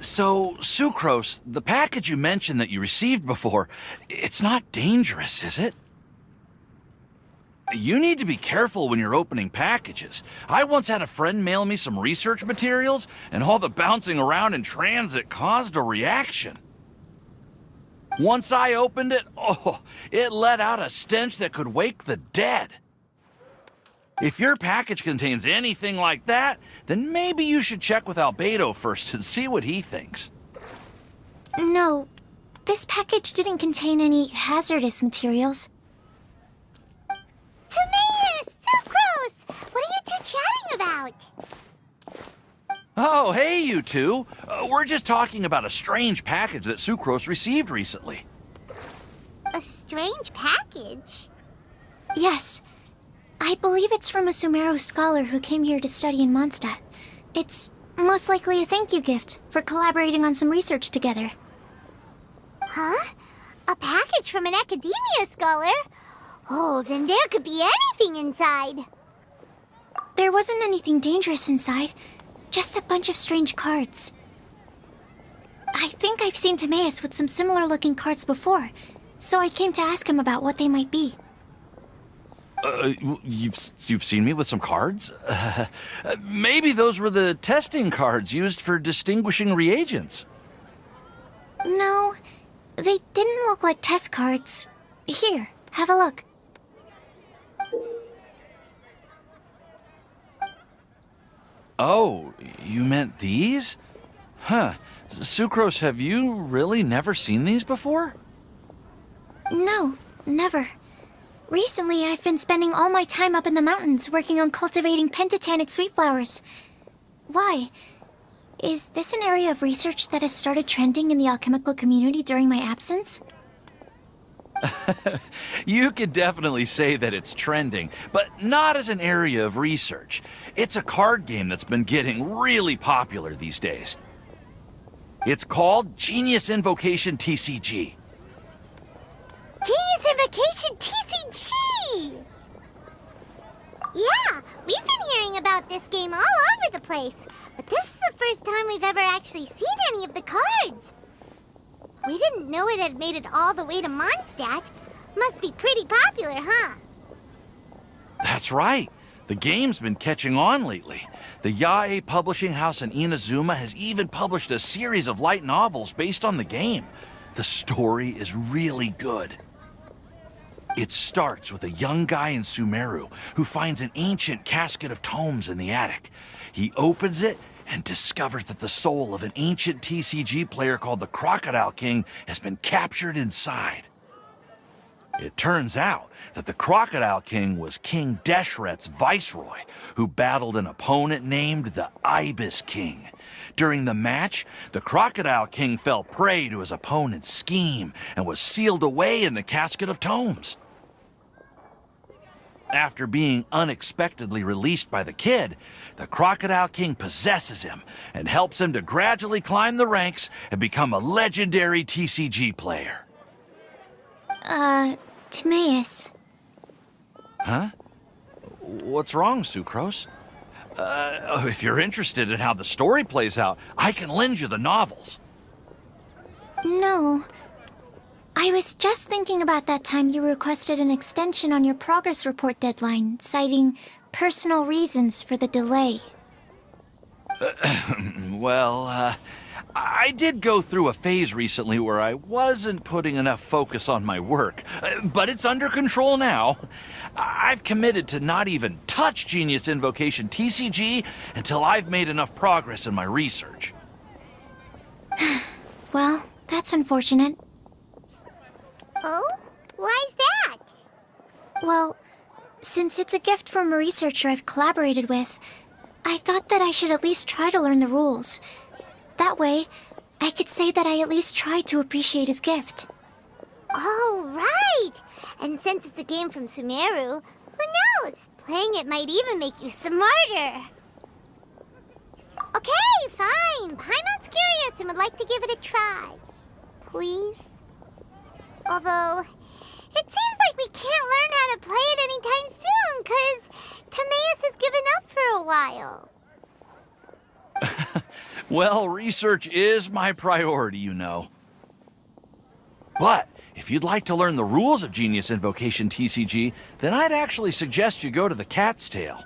So, Sucrose, the package you mentioned that you received before, it's not dangerous, is it? You need to be careful when you're opening packages. I once had a friend mail me some research materials, and all the bouncing around in transit caused a reaction. Once I opened it, it let out a stench that could wake the dead. If your package contains anything like that, then maybe you should check with Albedo first and see what he thinks. No, this package didn't contain any hazardous materials. Timaeus! Sucrose! What are you two chatting about? Oh, hey, you two. We're just talking about a strange package that Sucrose received recently. A strange package? Yes. I believe it's from a Sumeru scholar who came here to study in Mondstadt. It's most likely a thank you gift for collaborating on some research together. Huh? A package from an academia scholar? Oh, then there could be anything inside. There wasn't anything dangerous inside, just a bunch of strange cards. I think I've seen Timaeus with some similar-looking cards before, so I came to ask him about what they might be. You've seen me with some cards? Maybe those were the testing cards used for distinguishing reagents. No, they didn't look like test cards. Here, have a look. Oh, you meant these? Huh. Sucrose, have you really never seen these before? No, never. Recently, I've been spending all my time up in the mountains working on cultivating pentatonic sweet flowers. Why? Is this an area of research that has started trending in the alchemical community during my absence? You could definitely say that it's trending, but not as an area of research. It's a card game that's been getting really popular these days. It's called Genius Invocation TCG. Genius Invokation TCG! Yeah, we've been hearing about this game all over the place, but this is the first time we've ever actually seen any of the cards. We didn't know it had made it all the way to Mondstadt. Must be pretty popular, huh? That's right. The game's been catching on lately. The Yae publishing house in Inazuma has even published a series of light novels based on the game. The story is really good. It starts with a young guy in Sumeru who finds an ancient casket of tomes in the attic. He opens it and discovers that the soul of an ancient TCG player called the Crocodile King has been captured inside. It turns out that the Crocodile King was King Deshret's viceroy, who battled an opponent named the Ibis King. During the match, the Crocodile King fell prey to his opponent's scheme and was sealed away in the casket of tomes. After being unexpectedly released by the kid, the Crocodile King possesses him and helps him to gradually climb the ranks and become a legendary TCG player. Timaeus. Huh? What's wrong, Sucrose? If you're interested in how the story plays out, I can lend you the novels. No. I was just thinking about that time you requested an extension on your progress report deadline, citing personal reasons for the delay. Well, I did go through a phase recently where I wasn't putting enough focus on my work, but it's under control now. I've committed to not even touch Genius Invocation TCG until I've made enough progress in my research. Well, that's unfortunate. Oh? Why's that? Well, since it's a gift from a researcher I've collaborated with, I thought that I should at least try to learn the rules. That way, I could say that I at least tried to appreciate his gift. Oh, right! And since it's a game from Sumeru, who knows? Playing it might even make you smarter. Okay, fine. Paimon's curious and would like to give it a try. Please? Although, it seems like we can't learn how to play it anytime soon, 'cause Timaeus has given up for a while. Well, research is my priority, you know. But if you'd like to learn the rules of Genius Invocation TCG, then I'd actually suggest you go to the Cat's Tail.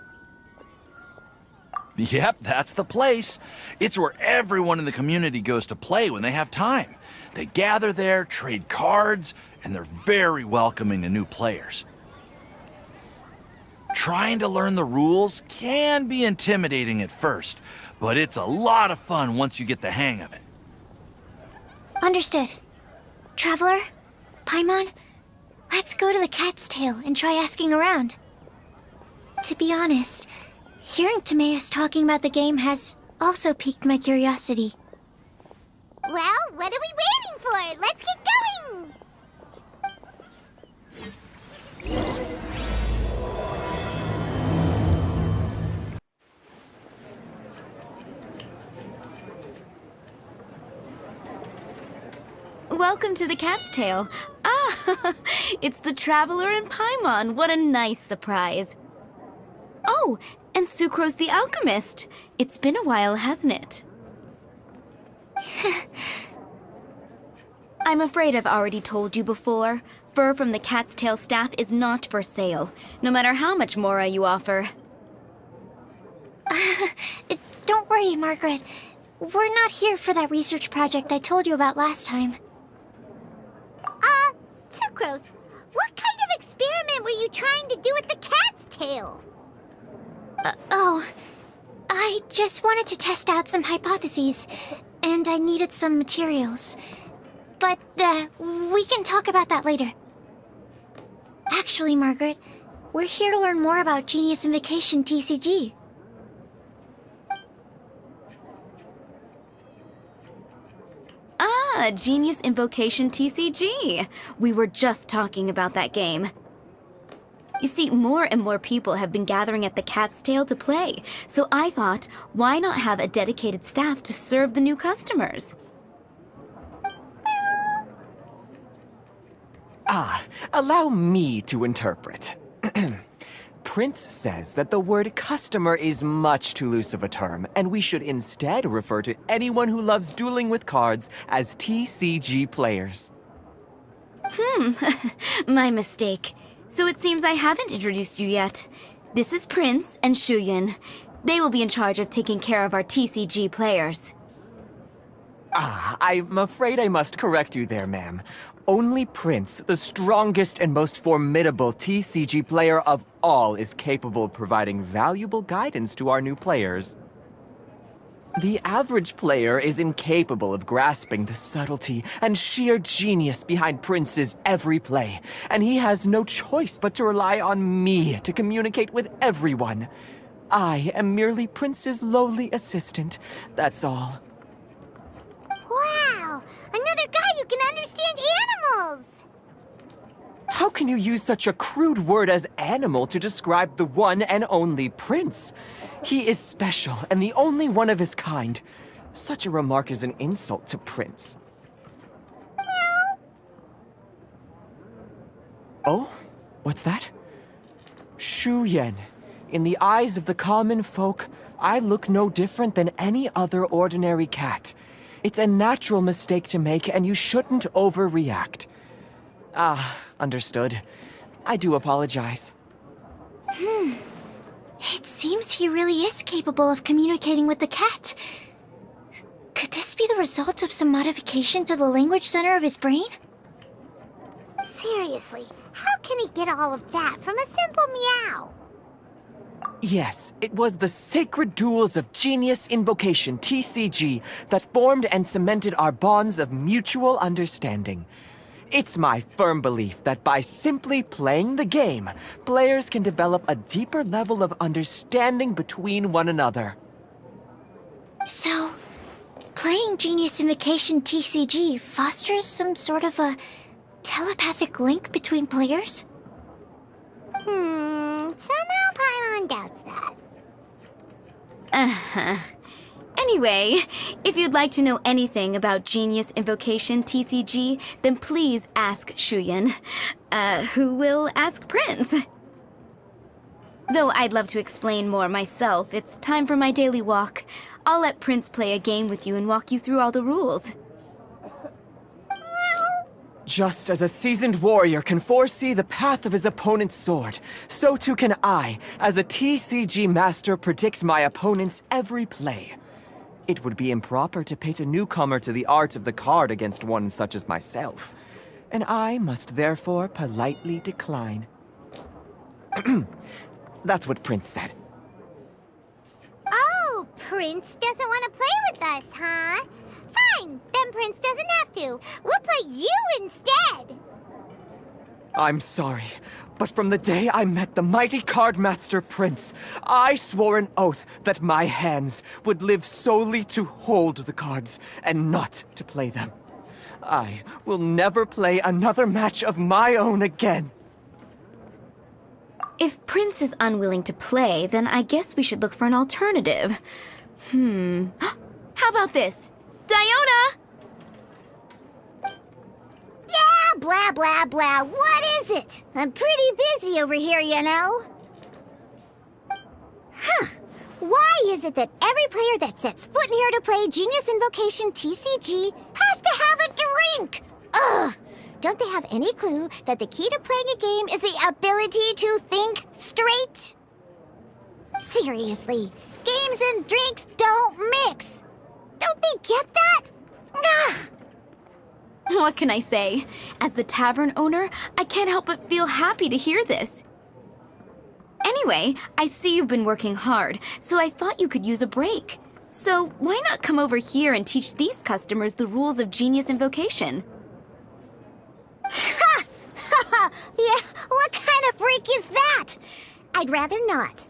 Yep, that's the place. It's where everyone in the community goes to play when they have time. They gather there, trade cards, and they're very welcoming to new players. Trying to learn the rules can be intimidating at first, but it's a lot of fun once you get the hang of it. Understood. Traveler, Paimon, let's go to the Cat's Tail and try asking around. To be honest, hearing Timaeus talking about the game has also piqued my curiosity. Well, what are we waiting for? Let's get going! Welcome to the Cat's Tail. Ah, it's the Traveler and Paimon. What a nice surprise. Oh, and Sucrose the Alchemist. It's been a while, hasn't it? I'm afraid I've already told you before. Fur from the Cat's Tail staff is not for sale, no matter how much Mora you offer. Don't worry, Margaret. We're not here for that research project I told you about last time. Sucrose, what kind of experiment were you trying to do with the Cat's Tail? I just wanted to test out some hypotheses, and I needed some materials. But, we can talk about that later. Actually, Margaret, we're here to learn more about Genius Invocation TCG. Ah, Genius Invocation TCG. We were just talking about that game. You see, more and more people have been gathering at the Cat's Tail to play, so I thought, why not have a dedicated staff to serve the new customers? Allow me to interpret. Prince says that the word customer is much too loose of a term, and we should instead refer to anyone who loves dueling with cards as TCG players. My mistake. So it seems I haven't introduced you yet. This is Prince and Shuyan. They will be in charge of taking care of our TCG players. I'm afraid I must correct you there, ma'am. Only Prince, the strongest and most formidable TCG player of all, is capable of providing valuable guidance to our new players. The average player is incapable of grasping the subtlety and sheer genius behind Prince's every play, and he has no choice but to rely on me to communicate with everyone. I am merely Prince's lowly assistant, that's all. Wow! Another guy who can understand animals! How can you use such a crude word as animal to describe the one and only Prince? He is special and the only one of his kind. Such a remark is an insult to Prince. Oh? What's that? Shuyan. In the eyes of the common folk, I look no different than any other ordinary cat. It's a natural mistake to make, and you shouldn't overreact. Understood. I do apologize. It seems he really is capable of communicating with the cat. Could this be the result of some modification to the language center of his brain? Seriously, how can he get all of that from a simple meow? Yes, it was the sacred duels of Genius Invocation TCG that formed and cemented our bonds of mutual understanding. It's my firm belief that by simply playing the game, players can develop a deeper level of understanding between one another. So, playing Genius Invocation TCG fosters some sort of a telepathic link between players? Somehow Paimon doubts that. Anyway, if you'd like to know anything about Genius Invocation TCG, then please ask Shuyan, who will ask Prince. Though I'd love to explain more myself, it's time for my daily walk. I'll let Prince play a game with you and walk you through all the rules. Just as a seasoned warrior can foresee the path of his opponent's sword, so too can I, as a TCG master, predict my opponent's every play. It would be improper to pit a newcomer to the art of the card against one such as myself, and I must therefore politely decline. That's what Prince said. Oh, Prince doesn't want to play with us, huh? Fine, then Prince doesn't have to. We'll play you instead. I'm sorry, but from the day I met the mighty cardmaster Prince, I swore an oath that my hands would live solely to hold the cards and not to play them. I will never play another match of my own again. If Prince is unwilling to play, then I guess we should look for an alternative. How about this? Diona! Yeah, blah, blah, blah. What is it? I'm pretty busy over here, you know. Huh. Why is it that every player that sets foot in here to play Genius Invocation TCG has to have a drink? Ugh! Don't they have any clue that the key to playing a game is the ability to think straight? Seriously, games and drinks don't mix. Don't they get that? Ugh! What can I say? As the tavern owner, I can't help but feel happy to hear this. Anyway, I see you've been working hard, so I thought you could use a break. So why not come over here and teach these customers the rules of Genius Invocation? Ha! Ha ha! Yeah, what kind of break is that? I'd rather not.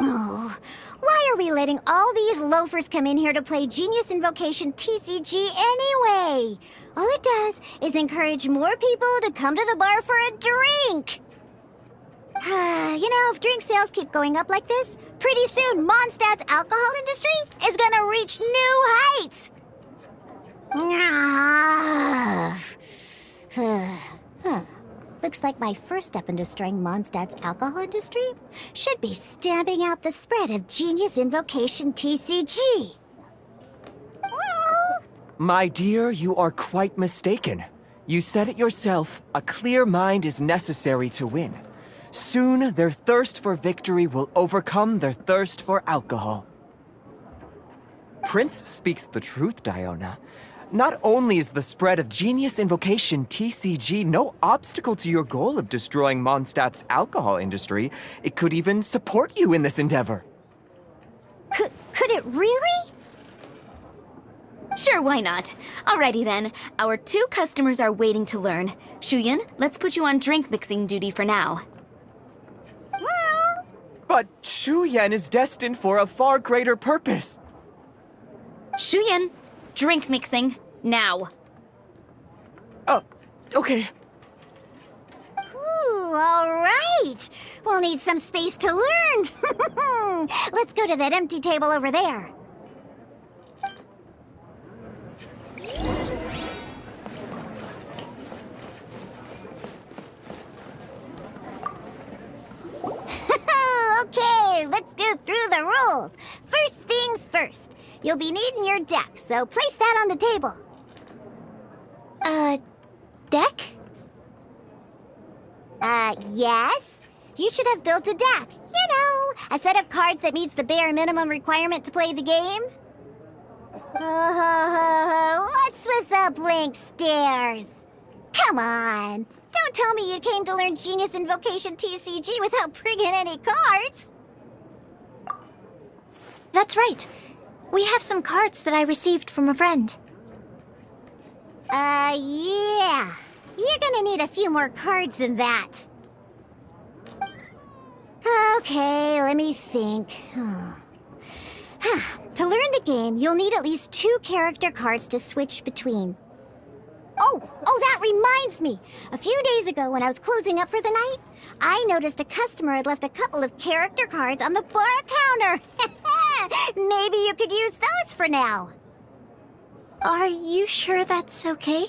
Oh, why are we letting all these loafers come in here to play Genius Invocation TCG anyway? All it does is encourage more people to come to the bar for a drink. You know, if drink sales keep going up like this, pretty soon Mondstadt's alcohol industry is gonna reach new heights. Looks like my first step in destroying Mondstadt's alcohol industry should be stamping out the spread of Genius Invocation TCG. My dear, you are quite mistaken. You said it yourself, a clear mind is necessary to win. Soon, their thirst for victory will overcome their thirst for alcohol. Prince speaks the truth, Diona. Not only is the spread of Genius Invocation TCG no obstacle to your goal of destroying Mondstadt's alcohol industry, it could even support you in this endeavor. Could it really? Sure, why not? Alrighty then. Our 2 customers are waiting to learn. Shuyan, let's put you on drink mixing duty for now. But Shuyan is destined for a far greater purpose. Shuyan, drink mixing, now. Okay. Ooh, all right. We'll need some space to learn. Let's go to that empty table over there. Okay, let's go through the rules. First things first. You'll be needing your deck, so place that on the table. Deck? Yes? You should have built a deck. You know, a set of cards that meets the bare minimum requirement to play the game. What's with the blank stares? Come on. Don't tell me you came to learn Genius Invocation TCG without bringing any cards. That's right. We have some cards that I received from a friend. Yeah. You're gonna need a few more cards than that. Okay, let me think. To learn the game, you'll need at least 2 character cards to switch between. Oh, that reminds me. A few days ago when I was closing up for the night, I noticed a customer had left a couple of character cards on the bar counter. Maybe you could use those for now. Are you sure that's okay?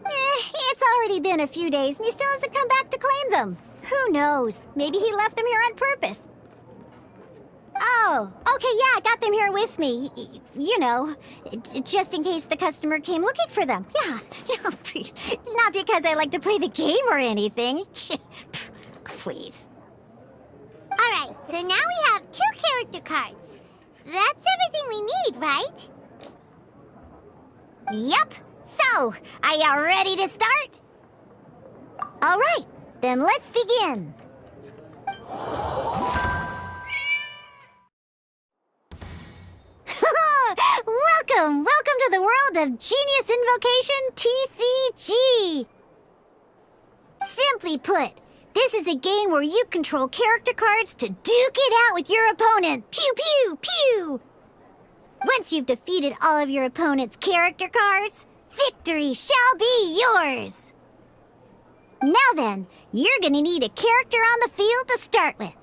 It's already been a few days and he still hasn't come back to claim them. Who knows? Maybe he left them here on purpose. Oh, okay, yeah, I got them here with me. You know, just in case the customer came looking for them. Yeah, not because I like to play the game or anything. Please. Alright, so now we have 2 character cards. That's everything we need, right? Yep. So, are you ready to start? All right, then let's begin. Welcome to the world of Genius Invocation TCG. Simply put, this is a game where you control character cards to duke it out with your opponent. Pew, pew, pew! Once you've defeated all of your opponent's character cards, victory shall be yours! Now then, you're gonna need a character on the field to start with.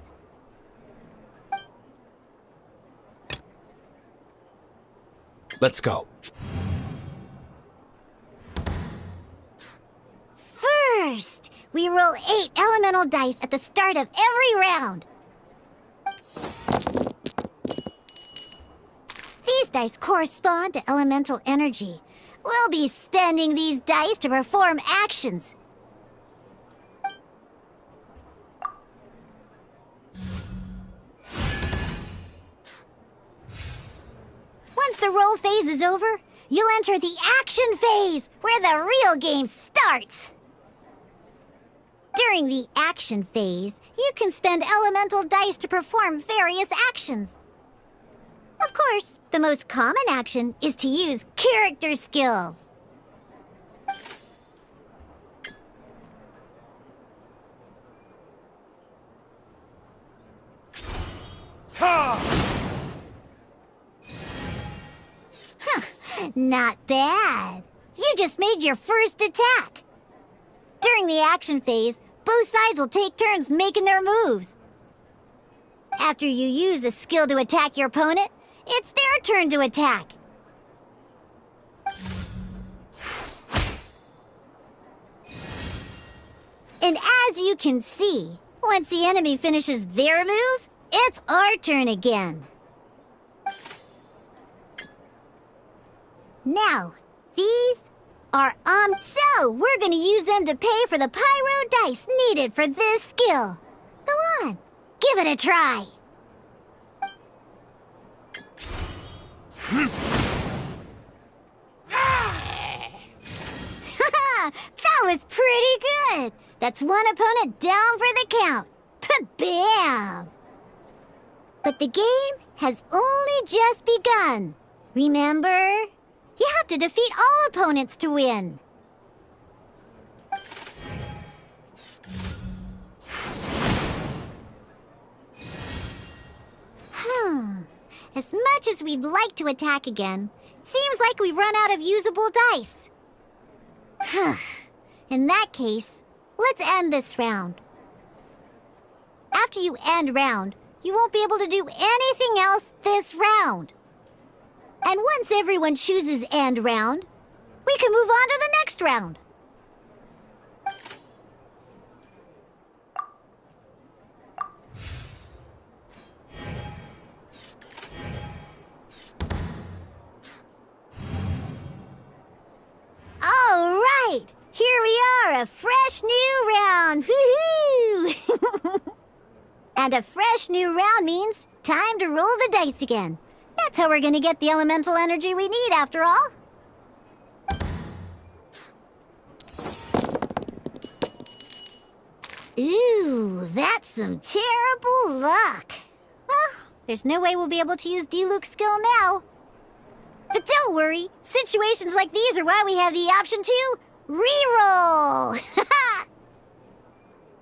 Let's go. First, we roll 8 elemental dice at the start of every round. These dice correspond to elemental energy. We'll be spending these dice to perform actions. Once the roll phase is over, you'll enter the action phase, where the real game starts. During the action phase, you can spend elemental dice to perform various actions. Of course, the most common action is to use character skills. Not bad. You just made your first attack. During the action phase, both sides will take turns making their moves. After you use a skill to attack your opponent, it's their turn to attack. And as you can see, once the enemy finishes their move, it's our turn again. Now, these are so we're gonna use them to pay for the pyro dice needed for this skill. Go on, give it a try. That was pretty good. That's one opponent down for the count. Bam! But the game has only just begun. Remember? You have to defeat all opponents to win. As much as we'd like to attack again, it seems like we've run out of usable dice. In that case, let's end this round. After you end round, you won't be able to do anything else this round. And once everyone chooses end round, we can move on to the next round. All right, here we are, a fresh new round. Woohoo! And a fresh new round means time to roll the dice again. That's how we're gonna get the elemental energy we need, after all. Ooh, that's some terrible luck. Well, there's no way we'll be able to use D-Luke's skill now. But don't worry, situations like these are why we have the option to reroll.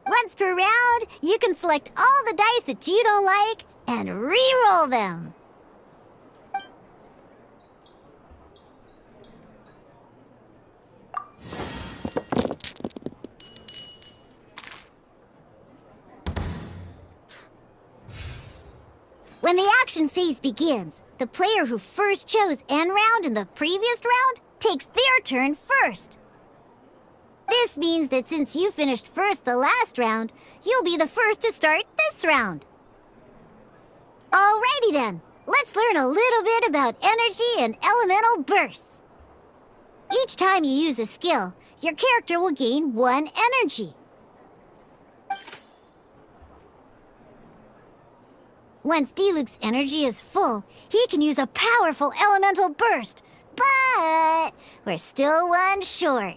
Once per round, you can select all the dice that you don't like and reroll them. When the action phase begins, the player who first chose end round in the previous round takes their turn first. This means that since you finished first the last round, you'll be the first to start this round. Alrighty then, let's learn a little bit about energy and elemental bursts. Each time you use a skill, your character will gain 1 energy. Once Diluc's energy is full, he can use a powerful elemental burst, but we're still 1 short.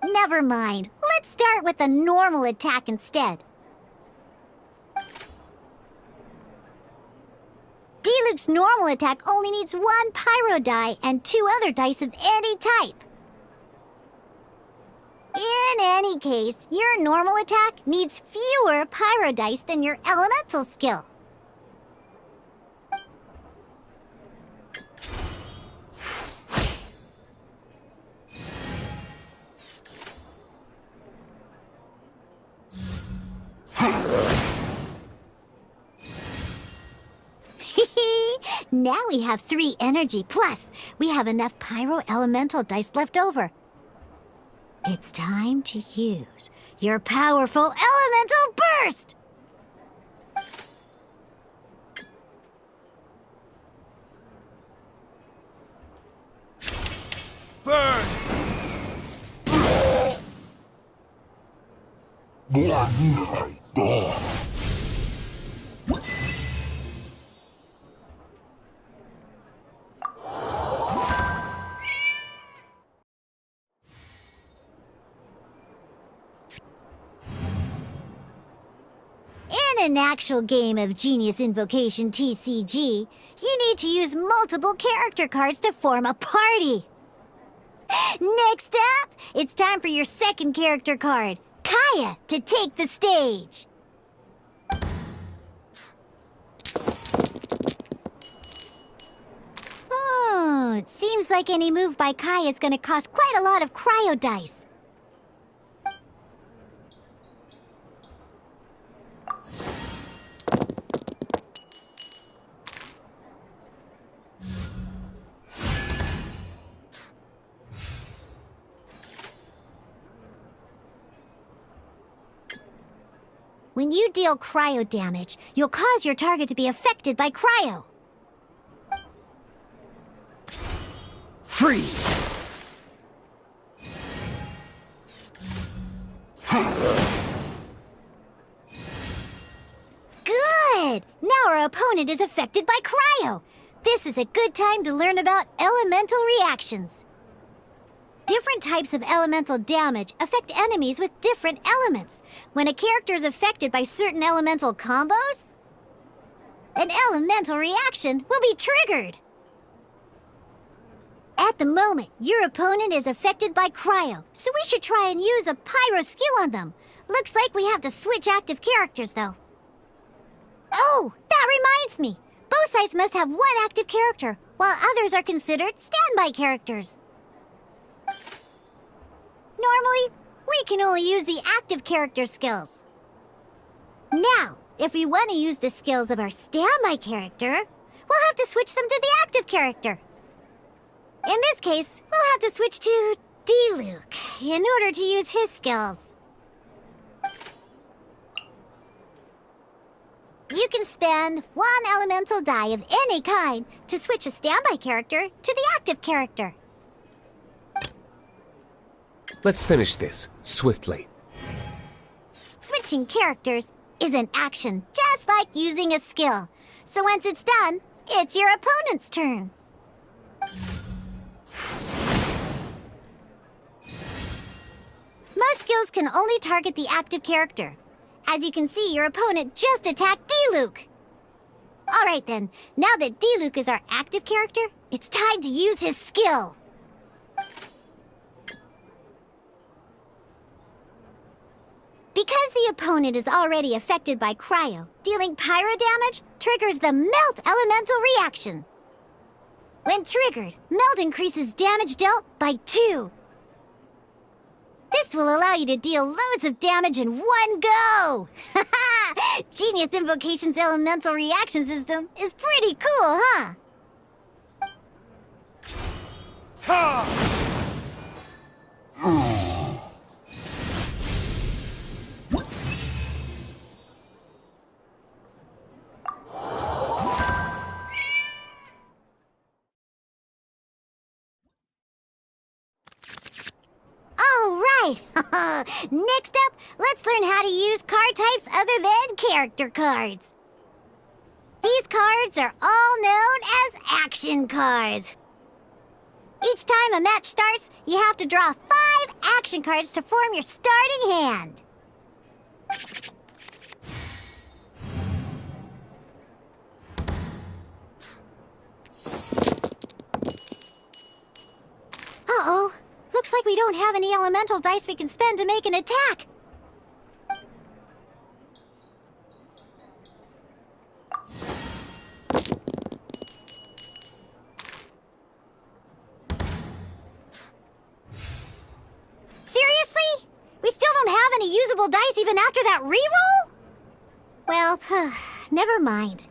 Never mind, let's start with a normal attack instead. Diluc's normal attack only needs 1 pyro die and 2 other dice of any type. In any case, your normal attack needs fewer pyro dice than your elemental skill. Now we have 3 energy, plus we have enough pyro elemental dice left over. It's time to use your powerful elemental burst! Burn! In an actual game of Genius Invocation TCG, you need to use multiple character cards to form a party. Next up, it's time for your second character card, Kaya, to take the stage. It seems like any move by Kaya is going to cost quite a lot of cryo dice. When you deal cryo damage, you'll cause your target to be affected by cryo. Freeze! Good! Now our opponent is affected by cryo. This is a good time to learn about elemental reactions. Different types of elemental damage affect enemies with different elements. When a character is affected by certain elemental combos, an elemental reaction will be triggered. At the moment, your opponent is affected by cryo, so we should try and use a pyro skill on them. Looks like we have to switch active characters, though. Oh, that reminds me. Both sides must have 1 active character, while others are considered standby characters. Normally, we can only use the active character skills. Now, if we want to use the skills of our standby character, we'll have to switch them to the active character. In this case, we'll have to switch to Diluc in order to use his skills. You can spend 1 elemental die of any kind to switch a standby character to the active character. Let's finish this, swiftly. Switching characters is an action just like using a skill. So once it's done, it's your opponent's turn. Most skills can only target the active character. As you can see, your opponent just attacked Diluc. Alright then, now that Diluc is our active character, it's time to use his skill. Because the opponent is already affected by cryo, dealing pyro damage triggers the Melt Elemental reaction. When triggered, Melt increases damage dealt by 2. This will allow you to deal loads of damage in one go! Haha! Genius Invocation's elemental reaction system is pretty cool, huh? right! Next up, let's learn how to use card types other than character cards. These cards are all known as action cards. Each time a match starts, you have to draw 5 action cards to form your starting hand. Uh-oh. Looks like we don't have any elemental dice we can spend to make an attack. Seriously? We still don't have any usable dice even after that reroll? Well, never mind.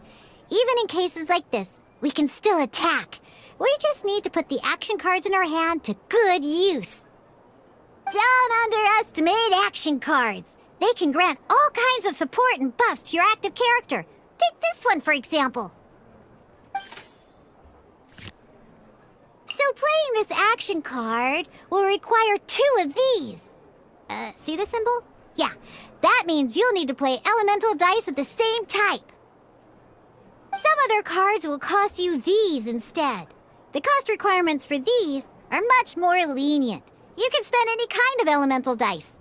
Even in cases like this, we can still attack. We just need to put the action cards in our hand to good use. Don't underestimate action cards. They can grant all kinds of support and buffs to your active character. Take this one, for example. So playing this action card will require 2 of these. See the symbol? Yeah, that means you'll need to play elemental dice of the same type. Some other cards will cost you these instead. The cost requirements for these are much more lenient. You can spend any kind of elemental dice.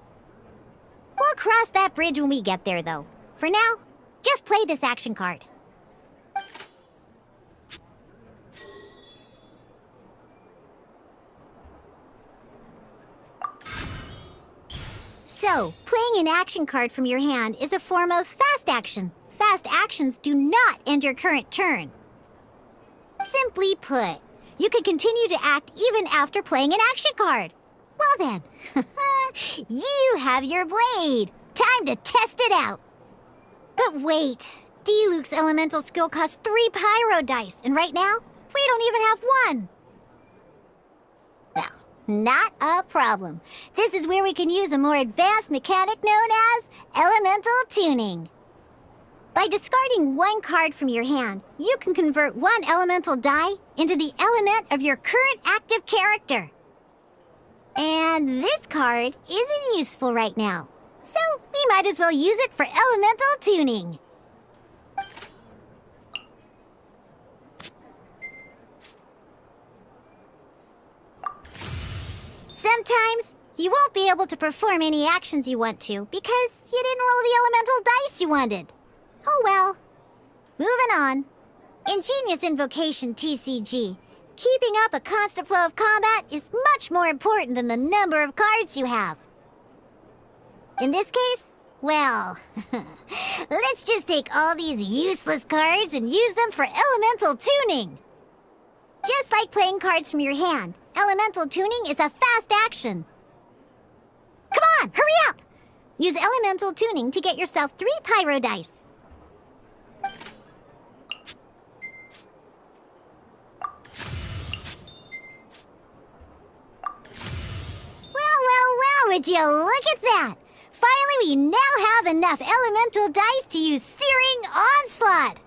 We'll cross that bridge when we get there, though. For now, just play this action card. So, playing an action card from your hand is a form of fast action. Fast actions do not end your current turn. Simply put, you can continue to act even after playing an action card. Well then, you have your blade. Time to test it out. But wait, D-Luke's elemental skill costs 3 pyro dice, and right now, we don't even have 1. Well, not a problem. This is where we can use a more advanced mechanic known as elemental tuning. By discarding 1 card from your hand, you can convert 1 elemental die into the element of your current active character. And this card isn't useful right now, so we might as well use it for elemental tuning. Sometimes you won't be able to perform any actions you want to because you didn't roll the elemental dice you wanted. Oh well. Moving on. In Genius Invocation TCG, keeping up a constant flow of combat is much more important than the number of cards you have. In this case, well, let's just take all these useless cards and use them for elemental tuning. Just like playing cards from your hand, elemental tuning is a fast action. Come on, hurry up! Use elemental tuning to get yourself 3 pyro dice. Well, would you look at that? Finally, we now have enough elemental dice to use Searing Onslaught.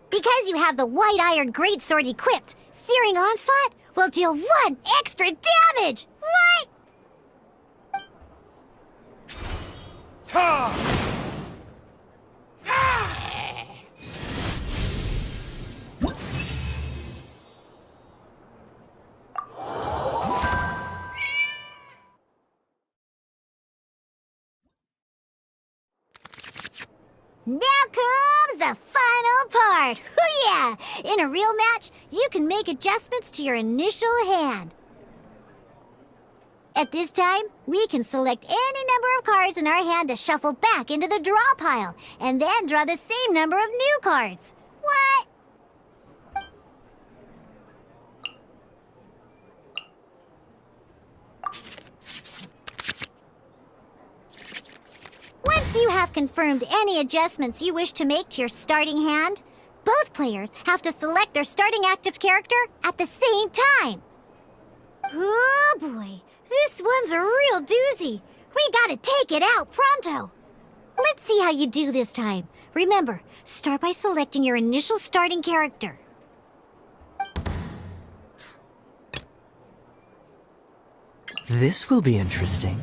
Because you have the White Iron Greatsword equipped, Searing Onslaught will deal 1 extra damage! What? Now comes the final part! Hoo yeah! In a real match, you can make adjustments to your initial hand. At this time, we can select any number of cards in our hand to shuffle back into the draw pile, and then draw the same number of new cards. What? Once you have confirmed any adjustments you wish to make to your starting hand, both players have to select their starting active character at the same time. Oh boy, this one's a real doozy. We gotta take it out pronto. Let's see how you do this time. Remember, start by selecting your initial starting character. This will be interesting.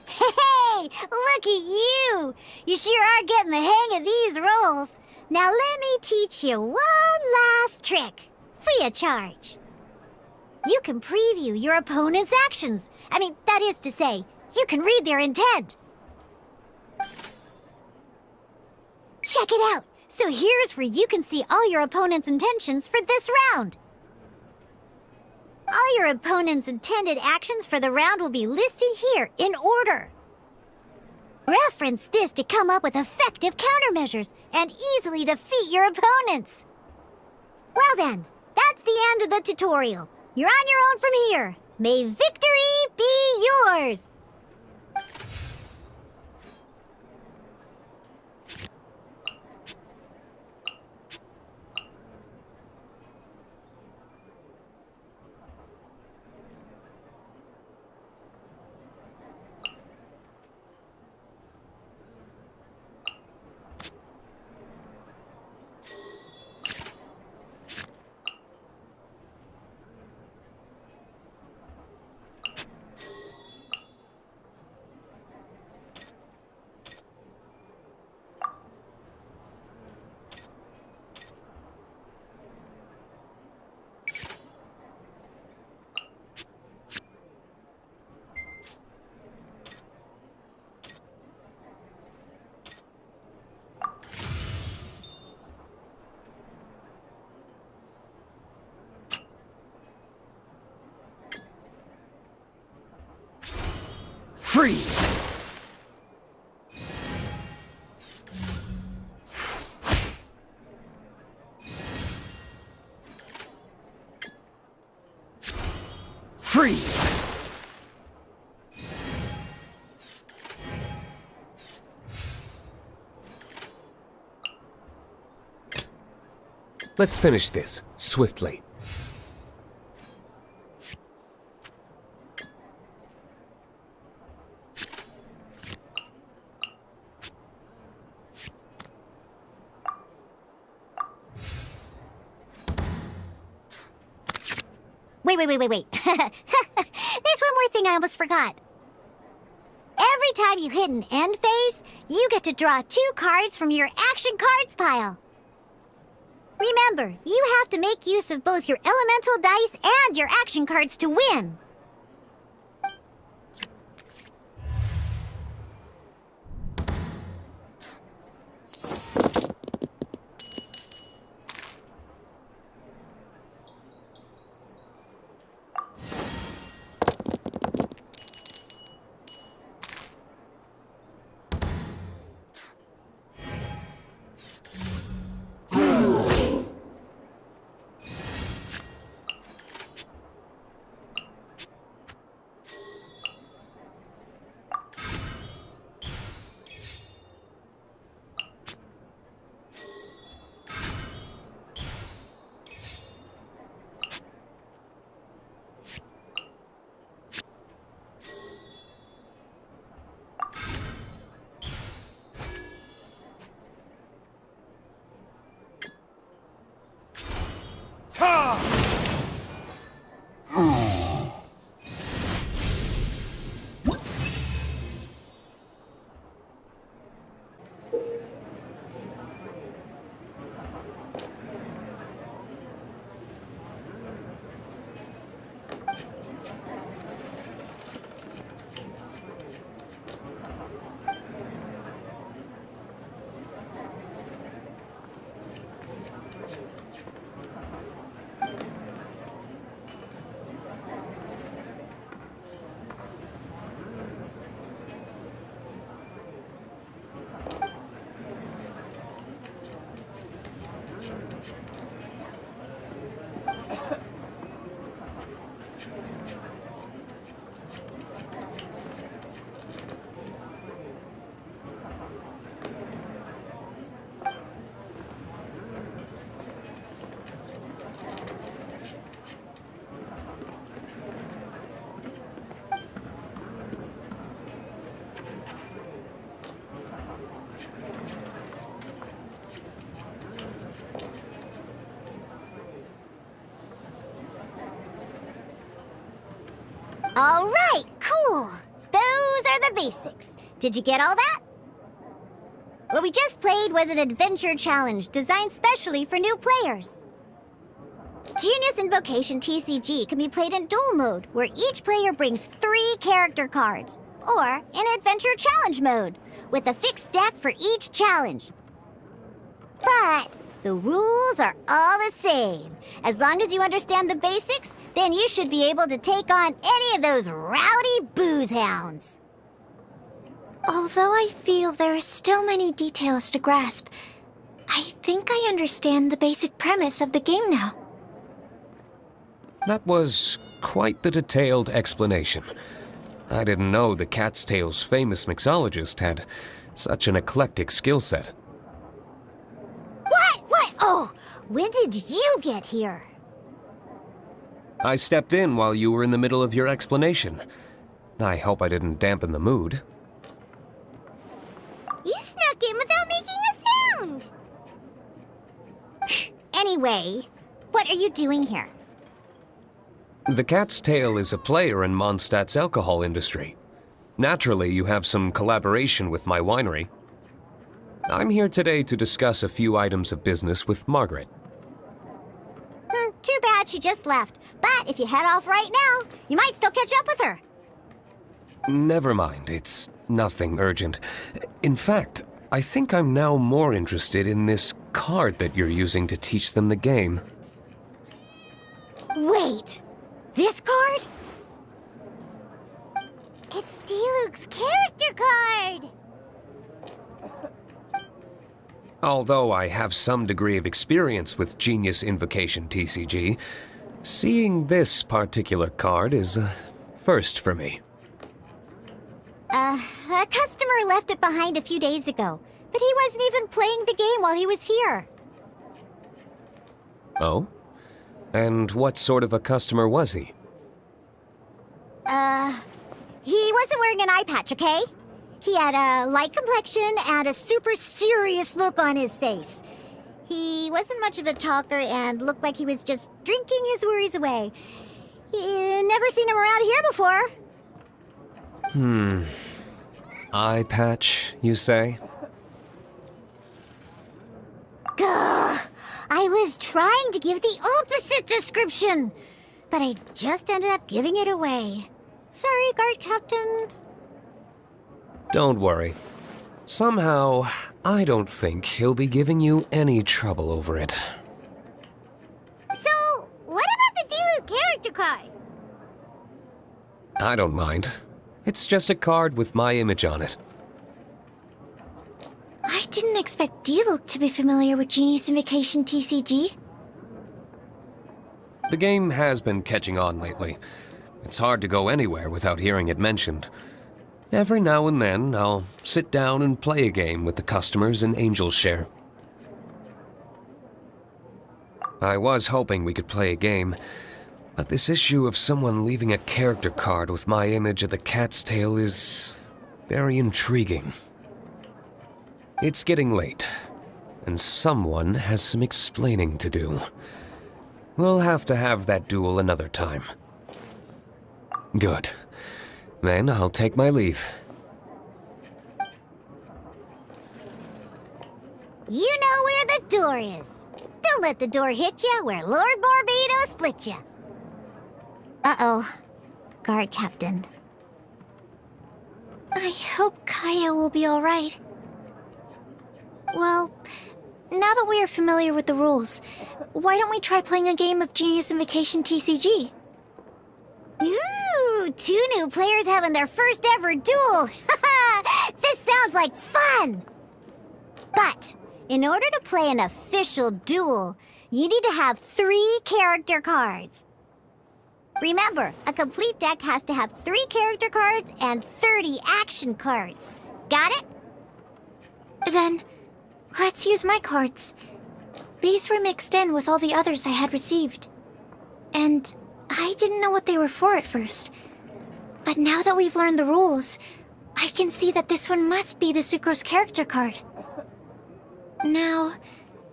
Hey, look at you! You sure are getting the hang of these rolls. Now let me teach you one last trick, free of charge. You can preview your opponent's actions. That is to say, you can read their intent. Check it out. So here's where you can see all your opponent's intentions for this round. All your opponent's intended actions for the round will be listed here in order. Reference this to come up with effective countermeasures and easily defeat your opponents. Well then, that's the end of the tutorial. You're on your own from here. May victory be yours! Freeze! Freeze! Let's finish this, swiftly. Wait. There's one more thing I almost forgot. Every time you hit an end phase, you get to draw 2 cards from your action cards pile. Remember, you have to make use of both your elemental dice and your action cards to win. All right, cool. Those are the basics. Did you get all that? What we just played was an adventure challenge designed specially for new players. Genius Invocation TCG can be played in duel mode, where each player brings 3 character cards, or in adventure challenge mode, with a fixed deck for each challenge. But the rules are all the same. As long as you understand the basics, then you should be able to take on any of those rowdy booze hounds. Although I feel there are still many details to grasp, I think I understand the basic premise of the game now. That was quite the detailed explanation. I didn't know the Cat's Tail's famous mixologist had such an eclectic skill set. What? Oh, when did you get here? I stepped in while you were in the middle of your explanation. I hope I didn't dampen the mood. You snuck in without making a sound. Anyway, what are you doing here? The Cat's Tail is a player in Mondstadt's alcohol industry. Naturally, you have some collaboration with my winery. I'm here today to discuss a few items of business with Margaret. Too bad she just left. But if you head off right now, you might still catch up with her. Never mind, it's nothing urgent. In fact, I think I'm now more interested in this card that you're using to teach them the game. Wait, this card? It's Diluc's character card! Although I have some degree of experience with Genius Invocation TCG, seeing this particular card is a first for me. A customer left it behind a few days ago, but he wasn't even playing the game while he was here. Oh? And what sort of a customer was he? He wasn't wearing an eye patch, okay? He had a light complexion and a super serious look on his face. He wasn't much of a talker and looked like he was just drinking his worries away. Never seen him around here before. Eye patch, you say? Gah! I was trying to give the opposite description, but I just ended up giving it away. Sorry, guard captain. Don't worry. Somehow, I don't think he'll be giving you any trouble over it. So, what about the Diluc character card? I don't mind. It's just a card with my image on it. I didn't expect Diluc to be familiar with Genius Invocation TCG. The game has been catching on lately. It's hard to go anywhere without hearing it mentioned. Every now and then, I'll sit down and play a game with the customers in Angel's Share. I was hoping we could play a game, but this issue of someone leaving a character card with my image of the Cat's Tail is very intriguing. It's getting late, and someone has some explaining to do. We'll have to have that duel another time. Good. Then I'll take my leave. You know where the door is. Don't let the door hit you where Lord Barbados split you. Uh-oh. Guard captain. I hope Kaya will be alright. Well, now that we are familiar with the rules, why don't we try playing a game of Genius Invocation TCG? Ooh, 2 new players having their first ever duel. This sounds like fun. But in order to play an official duel, you need to have 3 character cards. Remember, a complete deck has to have 3 character cards and 30 action cards. Got it? Then, let's use my cards. These were mixed in with all the others I had received. And I didn't know what they were for at first. But now that we've learned the rules, I can see that this one must be the Sucrose character card. Now,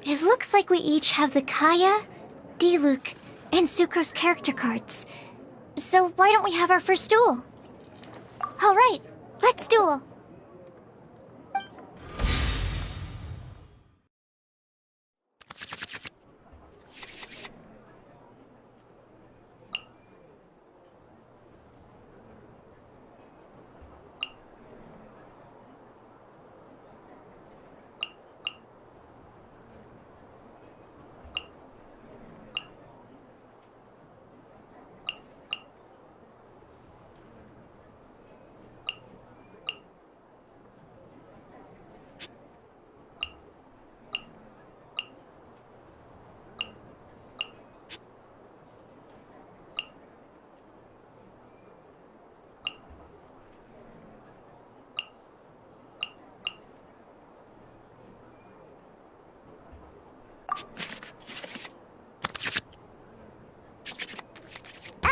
it looks like we each have the Kaya, Diluc, and Sucrose character cards. So why don't we have our first duel? All right, let's duel.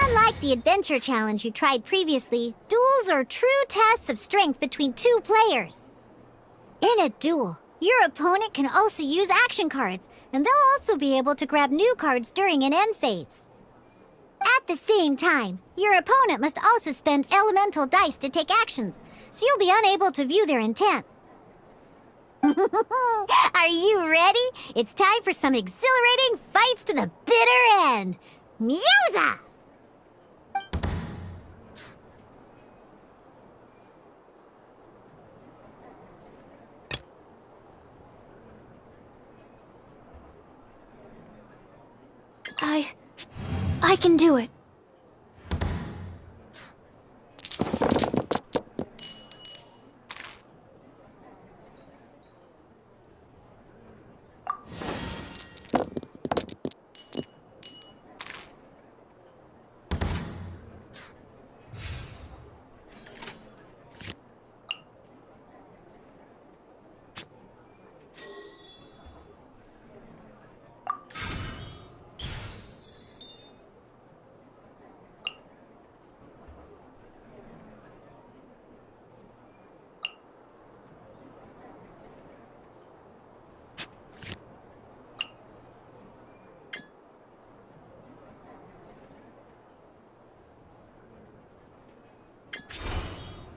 Unlike the adventure challenge you tried previously, duels are true tests of strength between two players. In a duel, your opponent can also use action cards, and they'll also be able to grab new cards during an end phase. At the same time, your opponent must also spend elemental dice to take actions, so you'll be unable to view their intent. Are you ready? It's time for some exhilarating fights to the bitter end. Mewza! I can do it.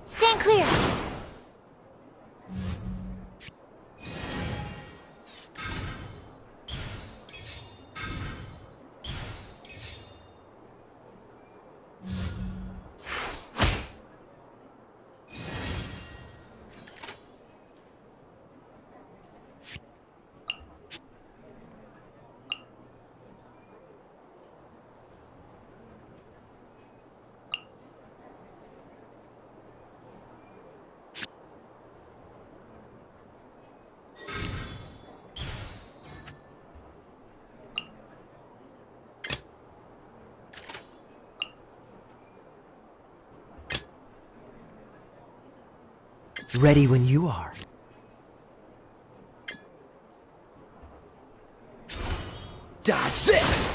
Stand clear. Ready when you are. Dodge this!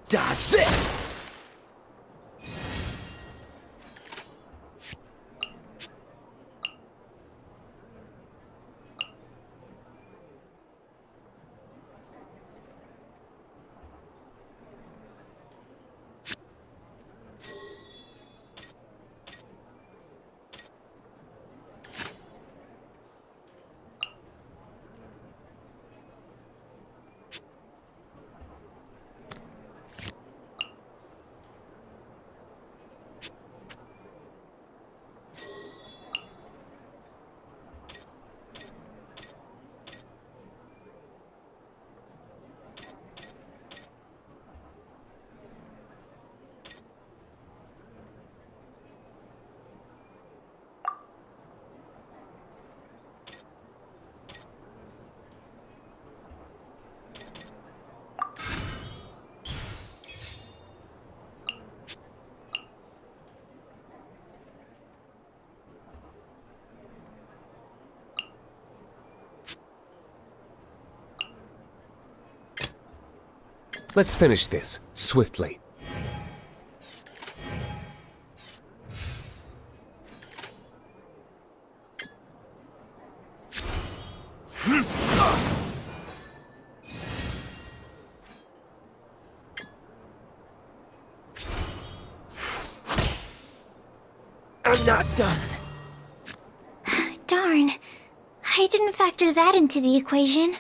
Dodge this! Let's finish this, swiftly. I'm not done. Darn. I didn't factor that into the equation.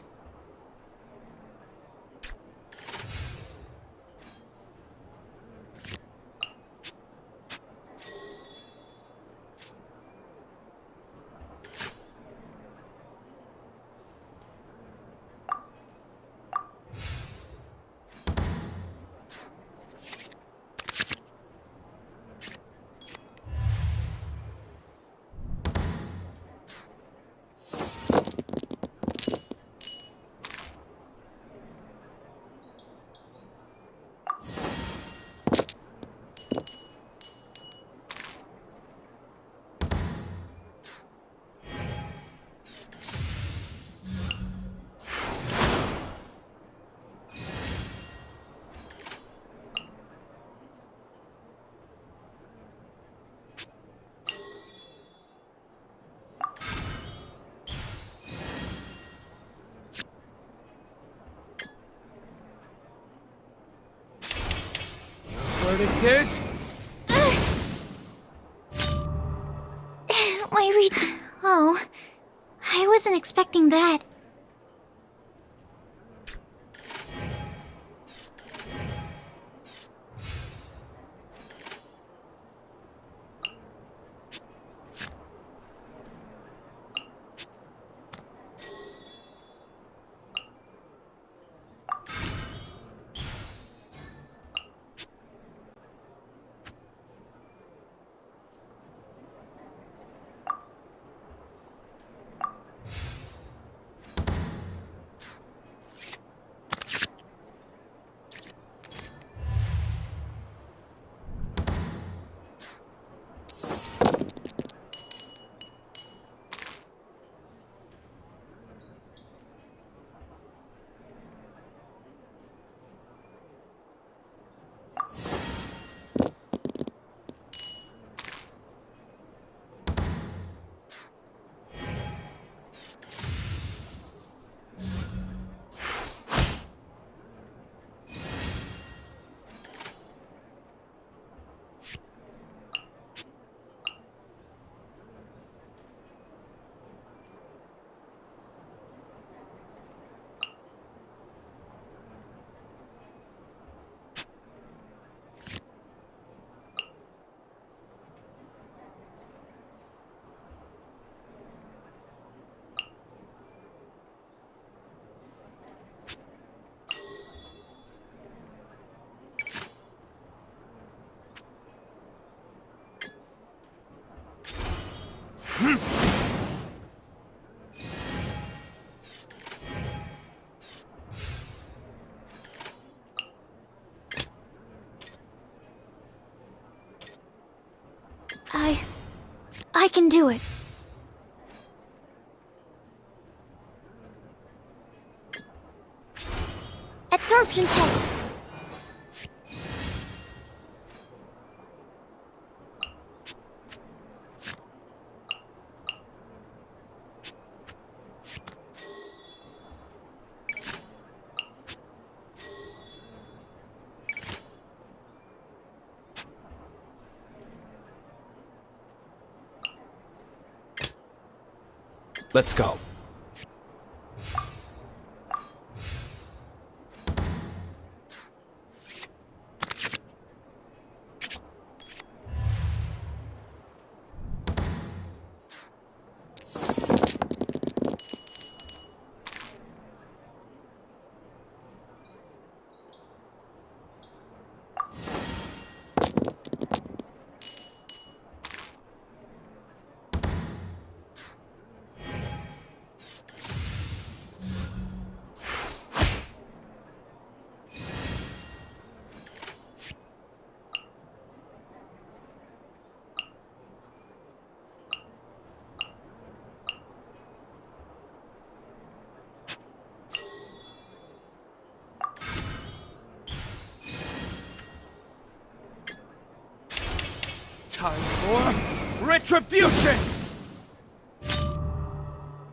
Verdict is... Oh, I wasn't expecting that. I can do it. Absorption test. Let's go. Time for retribution!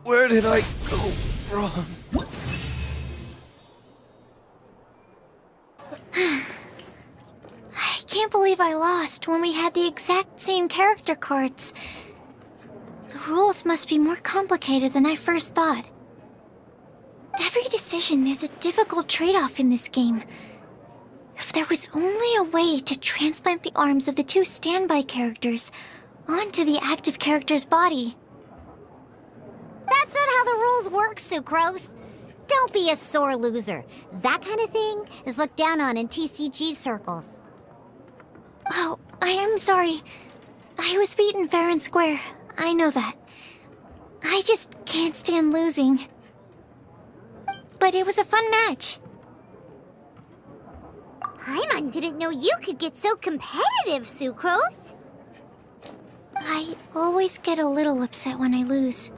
Where did I go wrong? I can't believe I lost when we had the exact same character cards. The rules must be more complicated than I first thought. Every decision is a difficult trade-off in this game. If there was only a way to transplant the arms of the two standby characters onto the active character's body. That's not how the rules work, Sucrose. Don't be a sore loser. That kind of thing is looked down on in TCG circles. Oh, I am sorry. I was beaten fair and square. I know that. I just can't stand losing. But it was a fun match. Paimon didn't know you could get so competitive, Sucrose. I always get a little upset when I lose.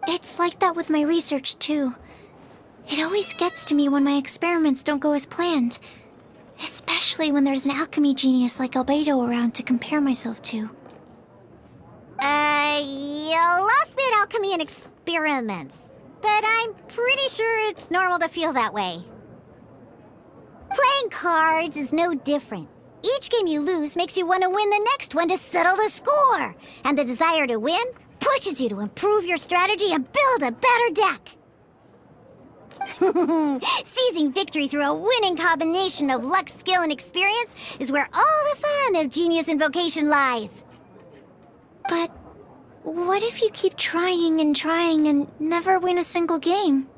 It's like that with my research, too. It always gets to me when my experiments don't go as planned. Especially when there's an alchemy genius like Albedo around to compare myself to. You lost me at alchemy and experiments. But I'm pretty sure it's normal to feel that way. Playing cards is no different. Each game you lose makes you want to win the next one to settle the score. And the desire to win pushes you to improve your strategy and build a better deck. Seizing victory through a winning combination of luck, skill, and experience is where all the fun of Genius Invocation lies. But what if you keep trying and never win a single game?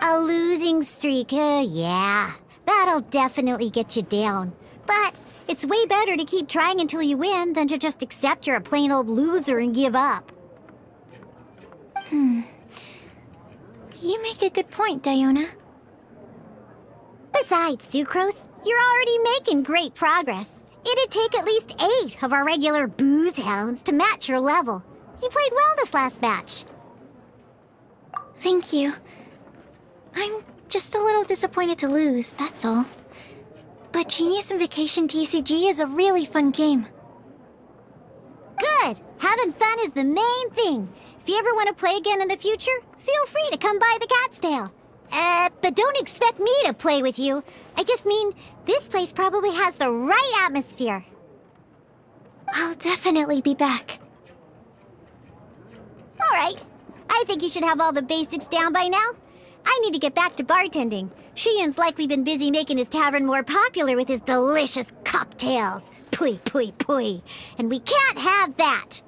A losing streak, yeah. That'll definitely get you down. But it's way better to keep trying until you win than to just accept you're a plain old loser and give up. You make a good point, Diona. Besides, Sucrose, you're already making great progress. It'd take at least 8 of our regular booze hounds to match your level. You played well this last match. Thank you. I'm just a little disappointed to lose, that's all. But Genius Invokation TCG is a really fun game. Good! Having fun is the main thing. If you ever want to play again in the future, feel free to come by the Cat's Tail. But don't expect me to play with you. I just mean, this place probably has the right atmosphere. I'll definitely be back. Alright. I think you should have all the basics down by now. I need to get back to bartending. Shiyan's likely been busy making his tavern more popular with his delicious cocktails. Pui, pui, pui. And we can't have that.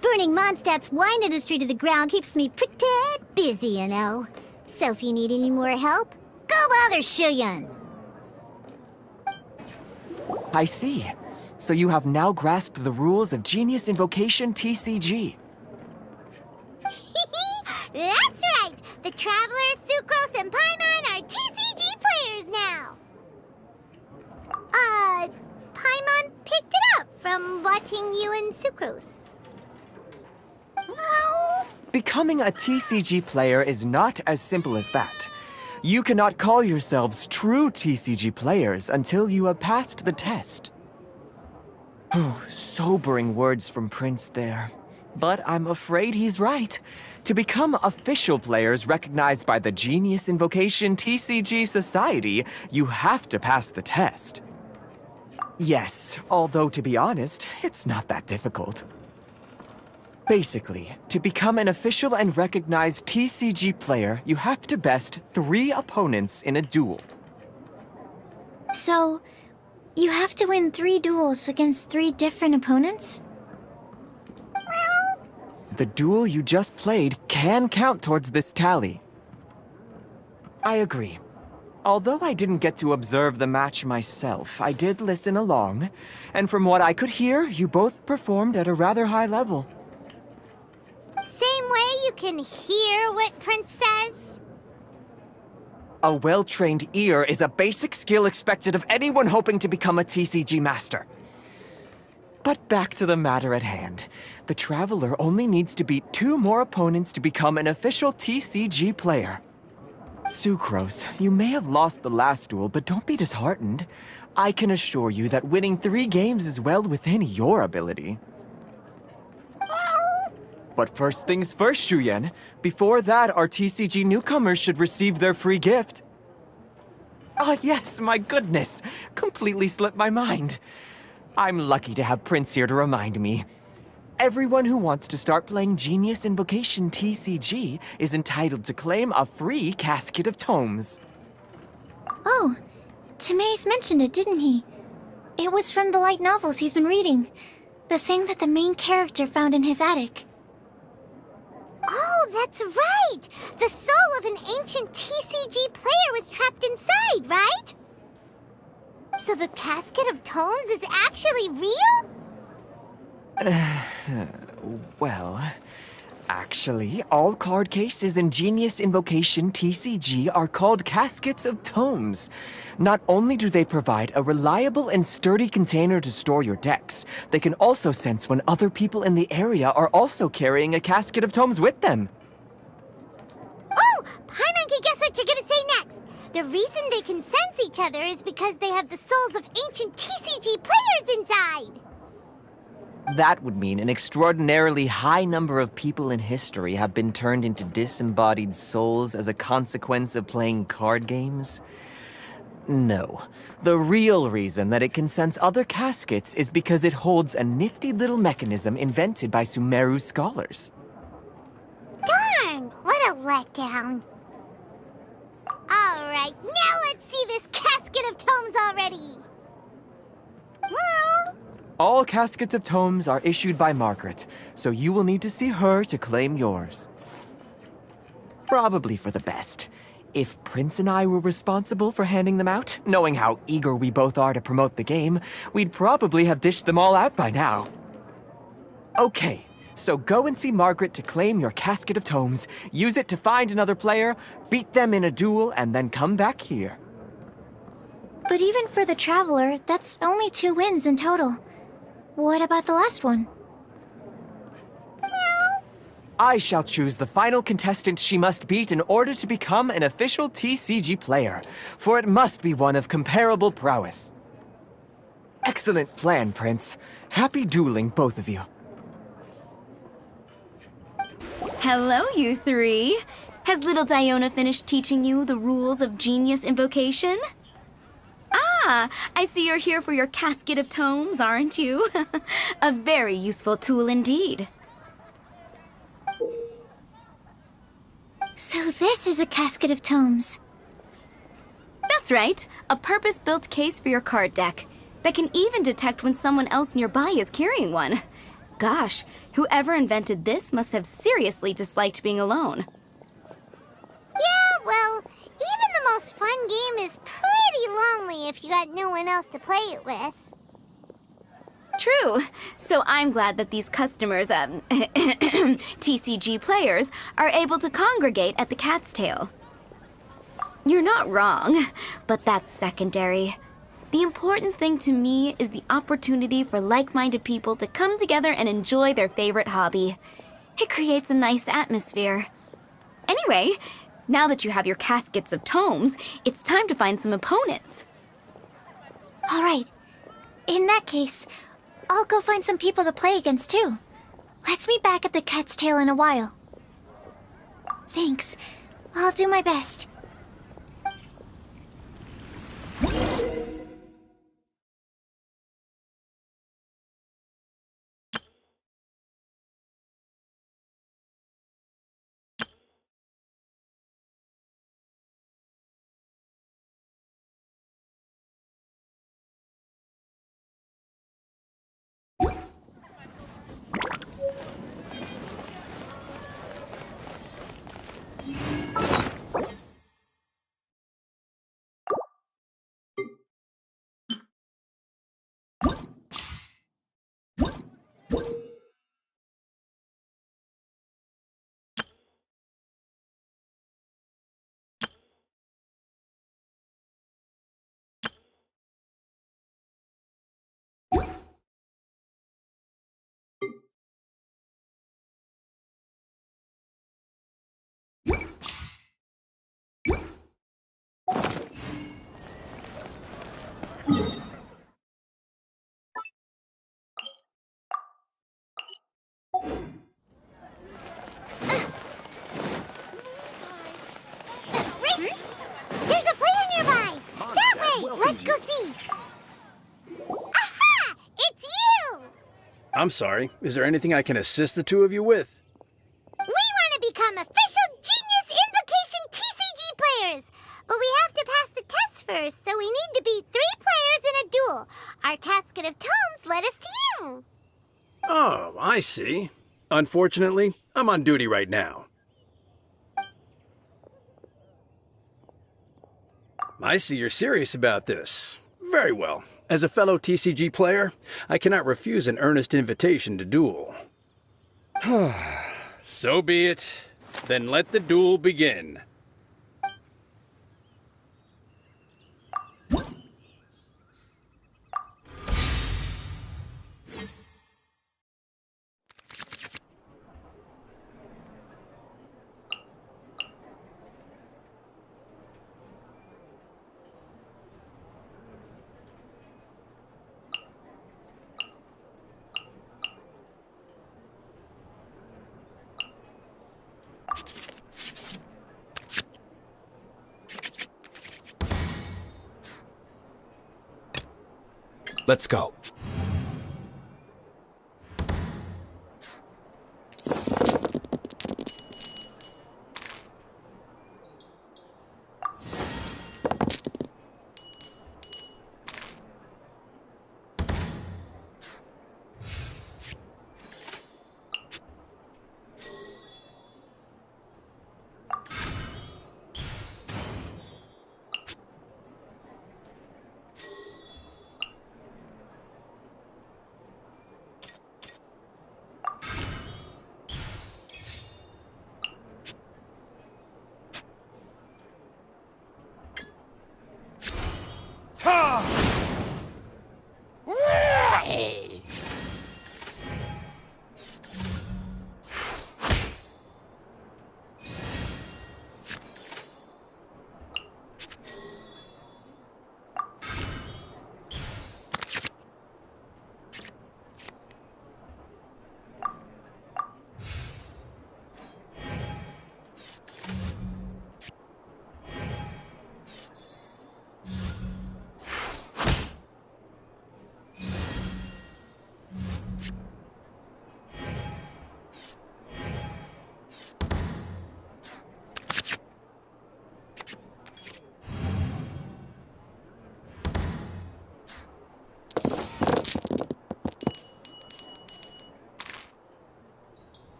Burning Mondstadt's wine industry to the ground keeps me pretty busy, you know. So if you need any more help, go bother Shiyan. I see. So you have now grasped the rules of Genius Invocation TCG. That's right! The Travelers, Sucrose, and Paimon are TCG players now! Paimon picked it up from watching you and Sucrose. Becoming a TCG player is not as simple as that. You cannot call yourselves true TCG players until you have passed the test. Sobering words from Prince there. But I'm afraid he's right. To become official players recognized by the Genius Invocation TCG Society, you have to pass the test. Yes, although to be honest, it's not that difficult. Basically, to become an official and recognized TCG player, you have to best 3 opponents in a duel. So, you have to win 3 duels against 3 different opponents? The duel you just played can count towards this tally. I agree. Although I didn't get to observe the match myself, I did listen along, and from what I could hear, you both performed at a rather high level. Same way you can hear what Prince says? A well-trained ear is a basic skill expected of anyone hoping to become a TCG master. But back to the matter at hand. The Traveler only needs to beat 2 more opponents to become an official TCG player. Sucrose, you may have lost the last duel, but don't be disheartened. I can assure you that winning 3 games is well within your ability. But first things first, Shuyen. Before that, our TCG newcomers should receive their free gift. Ah, yes, my goodness. Completely slipped my mind. I'm lucky to have Prince here to remind me. Everyone who wants to start playing Genius Invocation TCG is entitled to claim a free casket of tomes. Oh, Timaeus mentioned it, didn't he? It was from the light novels he's been reading. The thing that the main character found in his attic. Oh, that's right! The soul of an ancient TCG player was trapped inside, right? So the casket of tomes is actually real? Well, actually, all card cases in Genius Invocation TCG are called caskets of tomes. Not only do they provide a reliable and sturdy container to store your decks, they can also sense when other people in the area are also carrying a casket of tomes with them. Oh! Paimon can guess what you're gonna say next! The reason they can sense each other is because they have the souls of ancient TCG players inside! That would mean an extraordinarily high number of people in history have been turned into disembodied souls as a consequence of playing card games. No. The real reason that it can sense other caskets is because it holds a nifty little mechanism invented by Sumeru scholars. Darn! What a letdown. Alright, now let's see this casket of tomes already! All caskets of tomes are issued by Margaret, so you will need to see her to claim yours. Probably for the best. If Prince and I were responsible for handing them out, knowing how eager we both are to promote the game, we'd probably have dished them all out by now. Okay, so go and see Margaret to claim your casket of tomes, use it to find another player, beat them in a duel, and then come back here. But even for the Traveler, that's only 2 wins in total. What about the last one? I shall choose the final contestant she must beat in order to become an official TCG player, for it must be one of comparable prowess. Excellent plan, Prince. Happy dueling, both of you. Hello, you 3. Has little Diona finished teaching you the rules of Genius Invocation? Ah, I see you're here for your casket of tomes, aren't you? A very useful tool indeed. So this is a casket of tomes. That's right, a purpose-built case for your card deck that can even detect when someone else nearby is carrying one. Gosh, whoever invented this must have seriously disliked being alone. Yeah, well, even the most fun game is pretty lonely if you got no one else to play it with. True. So I'm glad that these customers, TCG players, are able to congregate at the Cat's Tail. You're not wrong, but that's secondary. The important thing to me is the opportunity for like-minded people to come together and enjoy their favorite hobby. It creates a nice atmosphere. Anyway, now that you have your caskets of tomes, it's time to find some opponents. All right. In that case, I'll go find some people to play against too. Let's meet back at the Cat's Tail in a while. Thanks. I'll do my best. I'm sorry. Is there anything I can assist the two of you with? We want to become official Genius Invocation TCG players! But we have to pass the test first, so we need to beat 3 players in a duel. Our casket of tomes led us to you. Oh, I see. Unfortunately, I'm on duty right now. I see you're serious about this. Very well. As a fellow TCG player, I cannot refuse an earnest invitation to duel. So be it. Then let the duel begin. Let's go.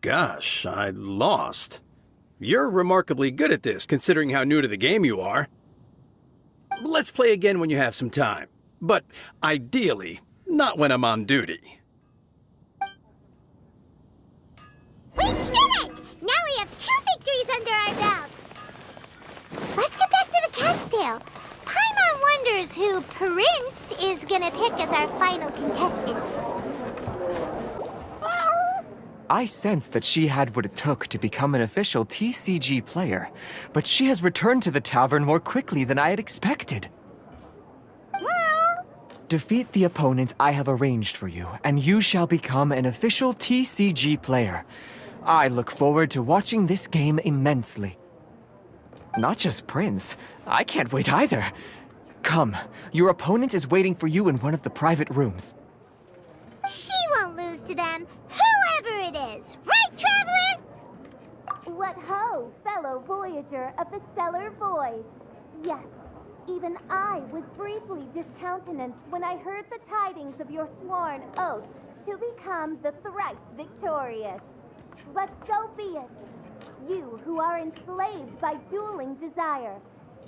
Gosh, I lost. You're remarkably good at this, considering how new to the game you are. Let's play again when you have some time. But ideally, not when I'm on duty. We did it! Now we have 2 victories under our belt. Let's get back to the cat's tail. Paimon wonders who Prince is gonna pick as our final contestant. I sensed that she had what it took to become an official TCG player, but she has returned to the tavern more quickly than I had expected. Defeat the opponent I have arranged for you, and you shall become an official TCG player. I look forward to watching this game immensely. Not just Prince. I can't wait either. Come, your opponent is waiting for you in one of the private rooms. She won't lose to them, whoever it is. Right, Traveler? What ho, fellow voyager of the stellar void. Yes, even I was briefly discountenanced when I heard the tidings of your sworn oath to become the thrice victorious. But so be it. You who are enslaved by dueling desire,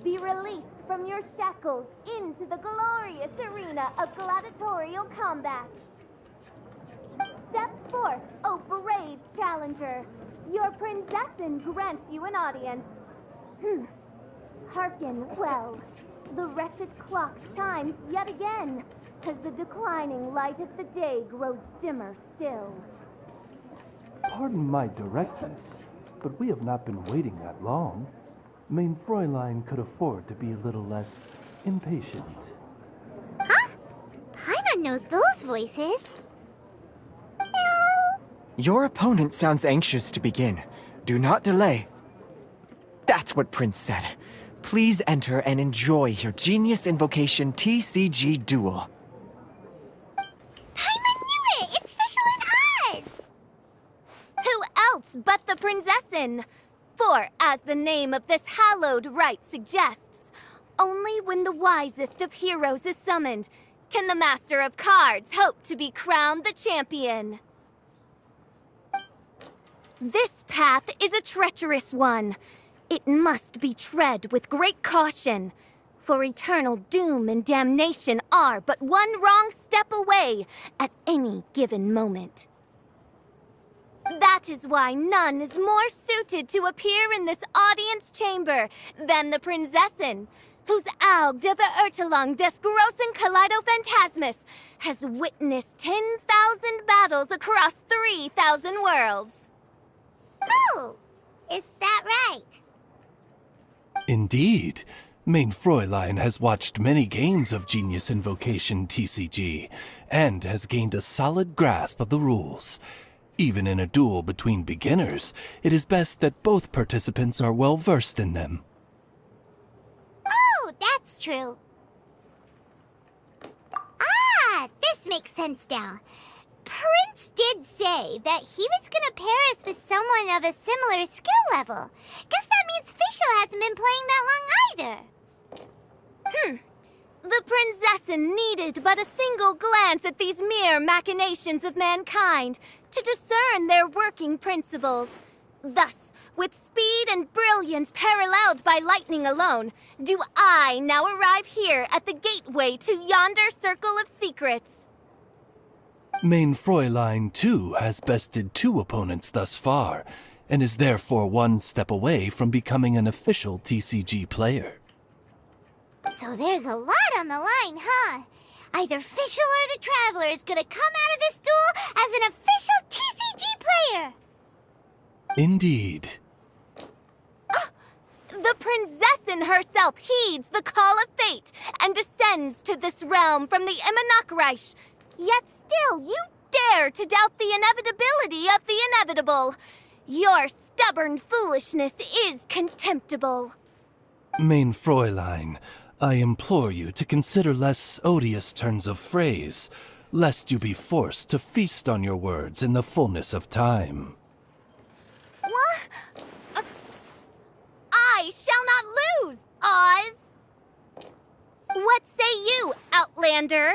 be released from your shackles into the glorious arena of gladiatorial combat. Step forth, O brave challenger. Your princessin grants you an audience. Hearken well. The wretched clock chimes yet again, as the declining light of the day grows dimmer still. Pardon my directness, but we have not been waiting that long. Mein Fräulein could afford to be a little less impatient. Huh? Paimon knows those voices. Your opponent sounds anxious to begin. Do not delay. That's what Prince said. Please enter and enjoy your Genius Invocation TCG duel. Paimon knew it! It's Fischl and Oz! Who else but the princessin? For, as the name of this hallowed rite suggests, only when the wisest of heroes is summoned can the master of cards hope to be crowned the champion. This path is a treacherous one. It must be tread with great caution, for eternal doom and damnation are but one wrong step away at any given moment. That is why none is more suited to appear in this audience chamber than the princessin, whose Aug de Verurtelung des großen Kaleido-Phantasmus has witnessed 10,000 battles across 3,000 worlds. Oh, is that right? Indeed. Mein Fräulein has watched many games of Genius Invocation TCG, and has gained a solid grasp of the rules. Even in a duel between beginners, it is best that both participants are well versed in them. Oh, that's true. Ah, this makes sense now. Prince did say that he was gonna pair us with someone of a similar skill level. Guess that means Fischl hasn't been playing that long either. The princessin needed but a single glance at these mere machinations of mankind to discern their working principles. Thus, with speed and brilliance paralleled by lightning alone, do I now arrive here at the gateway to yonder circle of secrets. Mein Fräulein, too, has bested 2 opponents thus far, and is therefore one step away from becoming an official TCG player. So there's a lot on the line, huh? Either Fischl or the Traveler is gonna come out of this duel as an official TCG player! Indeed. The princessin herself heeds the call of fate and descends to this realm from the Immanakreich. Yet still, you dare to doubt the inevitability of the inevitable. Your stubborn foolishness is contemptible. Mein Fräulein, I implore you to consider less odious turns of phrase, lest you be forced to feast on your words in the fullness of time. What? I shall not lose, Oz! What say you, Outlander?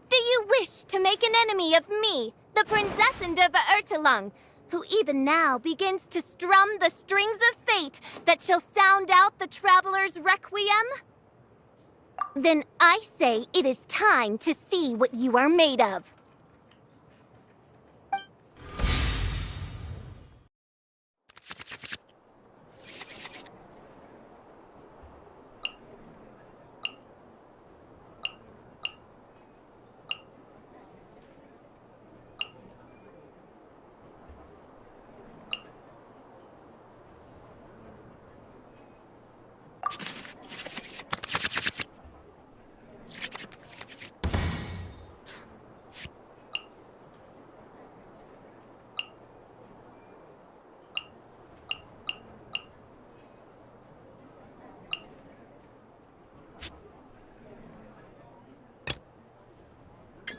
Do you wish to make an enemy of me, the Princessin de Verurtelung, who even now begins to strum the strings of fate that shall sound out the traveler's requiem? Then I say it is time to see what you are made of.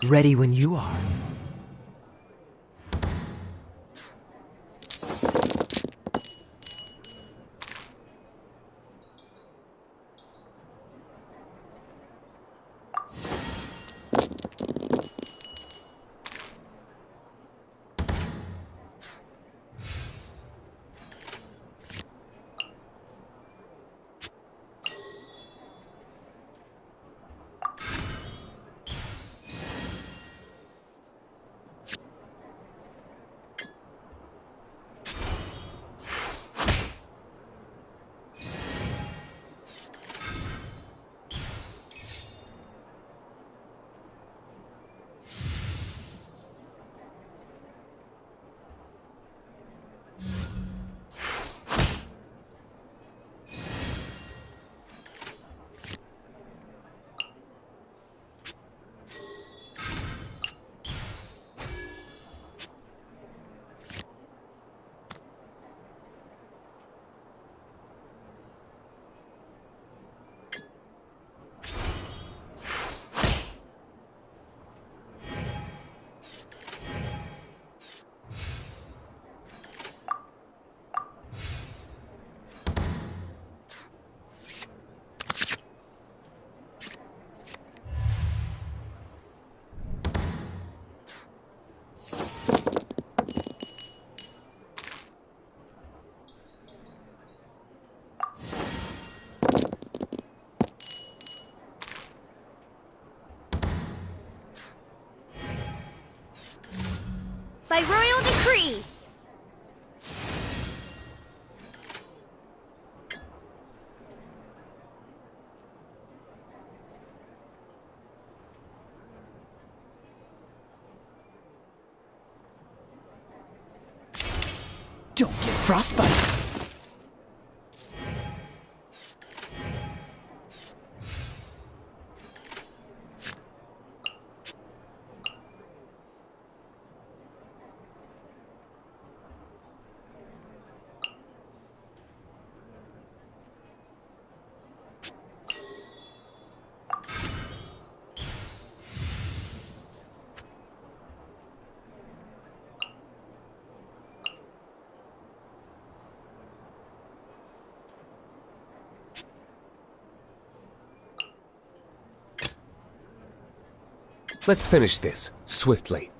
Ready when you are. by royal decree. Don't get frostbite. Let's finish this, swiftly.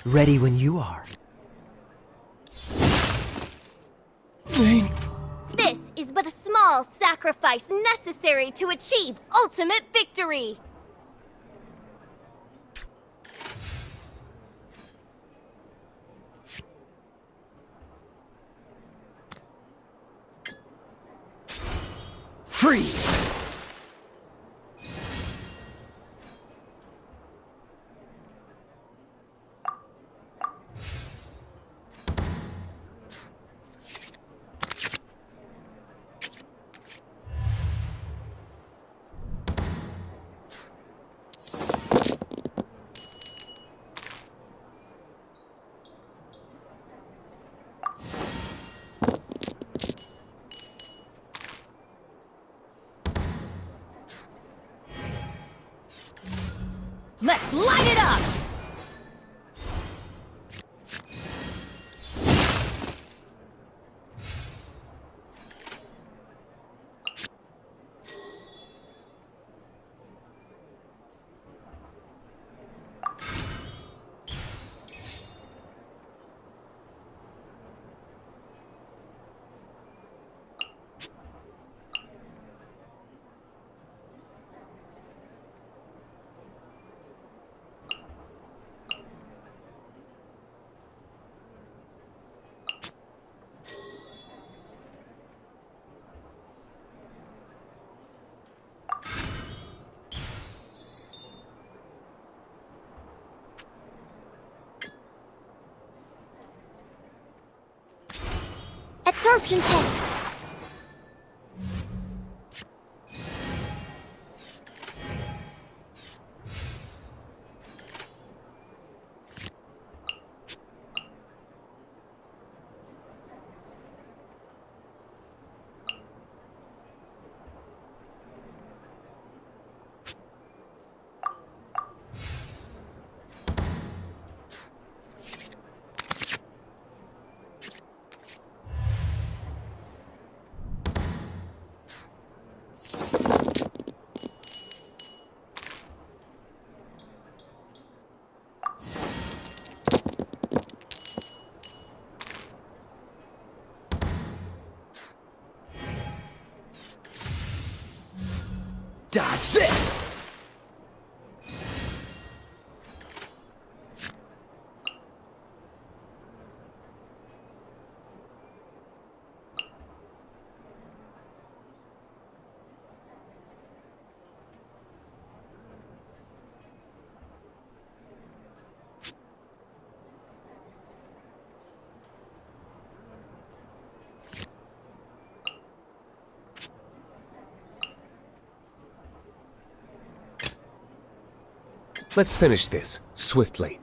Ready when you are. This is but a small sacrifice necessary to achieve ultimate victory. Freeze! Let's light it up! Absorption test. Dodge this! Let's finish this, swiftly.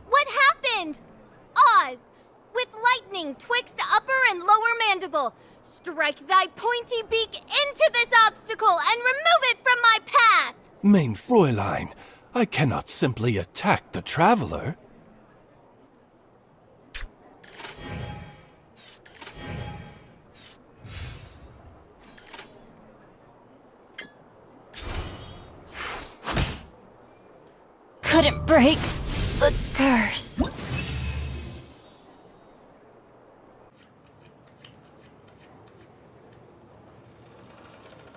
What happened? Oz, with lightning twixt upper and lower mandible, strike thy pointy beak into this obstacle and remove it from my path! Mein Fräulein, I cannot simply attack the traveler. Couldn't break the curse.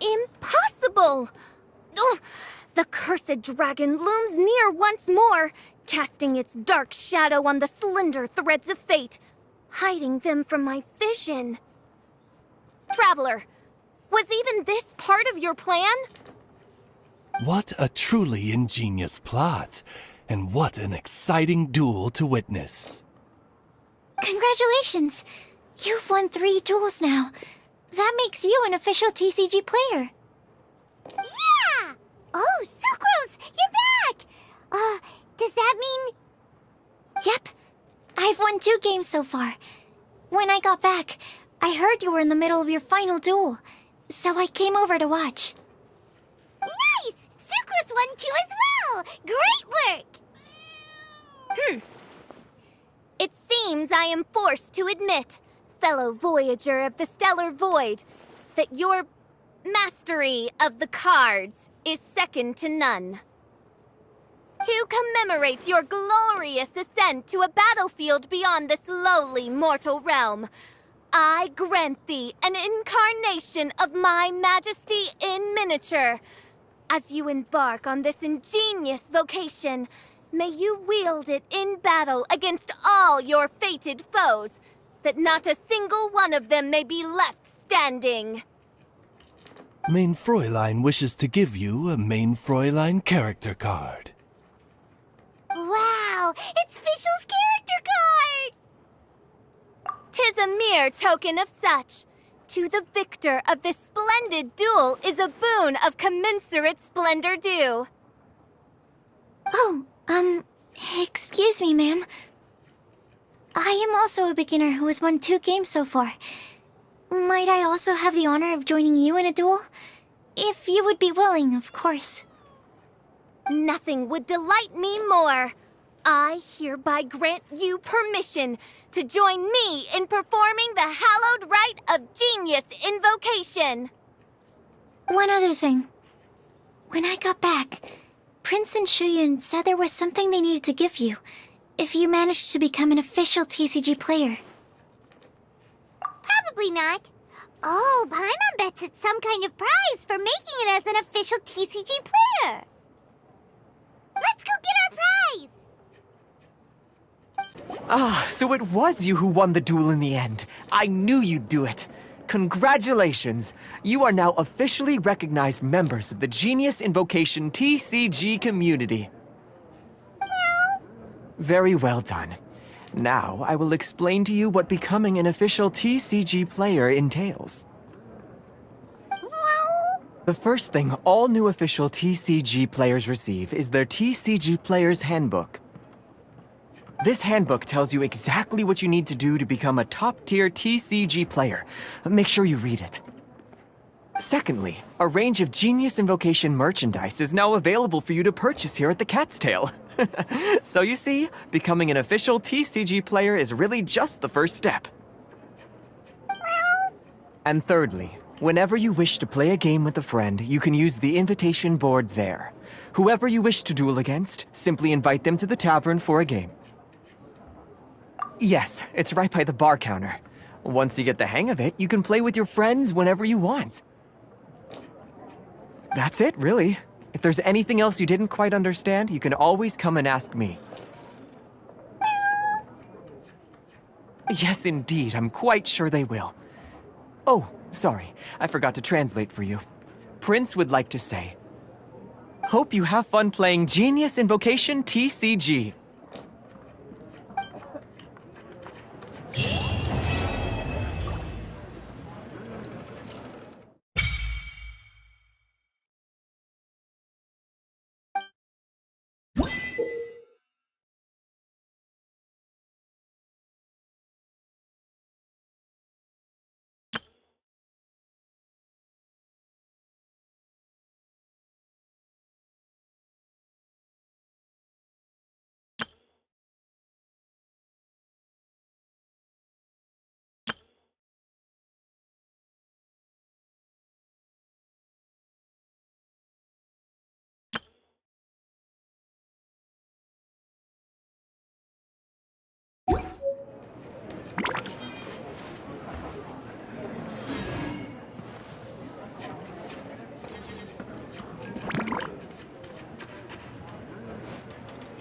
Impossible! Ugh, the cursed dragon looms near once more, casting its dark shadow on the slender threads of fate, hiding them from my vision. Traveler, was even this part of your plan? What a truly ingenious plot, and what an exciting duel to witness. Congratulations! You've won 3 duels now. That makes you an official TCG player. Yeah! Oh, Sucrose, you're back! Does that mean... Yep. I've won 2 games so far. When I got back, I heard you were in the middle of your final duel, so I came over to watch. Nice! Sucrose won too as well! Great work! It seems I am forced to admit, fellow voyager of the stellar void, that your mastery of the cards is second to none. To commemorate your glorious ascent to a battlefield beyond this lowly mortal realm, I grant thee an incarnation of my majesty in miniature. As you embark on this ingenious vocation, may you wield it in battle against all your fated foes, that not a single one of them may be left standing. Mein Fräulein wishes to give you a Mein Fräulein character card. Wow! It's Fischl's character card! 'Tis a mere token of such. To the victor of this splendid duel is a boon of commensurate splendor due. Oh, excuse me, ma'am. I am also a beginner who has won 2 games so far. Might I also have the honor of joining you in a duel? If you would be willing, of course. Nothing would delight me more. I hereby grant you permission to join me in performing the hallowed rite of Genius Invocation. One other thing. When I got back, Prince and Shuyan said there was something they needed to give you if you managed to become an official TCG player. Probably not. Oh, Paimon bets it's some kind of prize for making it as an official TCG player. Let's go get our prize! Ah, so it was you who won the duel in the end. I knew you'd do it. Congratulations! You are now officially recognized members of the Genius Invocation TCG community. Very well done. Now, I will explain to you what becoming an official TCG player entails. The first thing all new official TCG players receive is their TCG Player's Handbook. This handbook tells you exactly what you need to do to become a top-tier TCG player. Make sure you read it. Secondly, a range of Genius Invocation merchandise is now available for you to purchase here at the Cat's Tail. So you see, becoming an official TCG player is really just the first step. And thirdly, whenever you wish to play a game with a friend, you can use the invitation board there. Whoever you wish to duel against, simply invite them to the tavern for a game. Yes, it's right by the bar counter. Once you get the hang of it, you can play with your friends whenever you want. That's it, really. If there's anything else you didn't quite understand, you can always come and ask me. Yes, indeed, I'm quite sure they will. Oh, sorry, I forgot to translate for you. Prince would like to say, hope you have fun playing Genius Invocation TCG.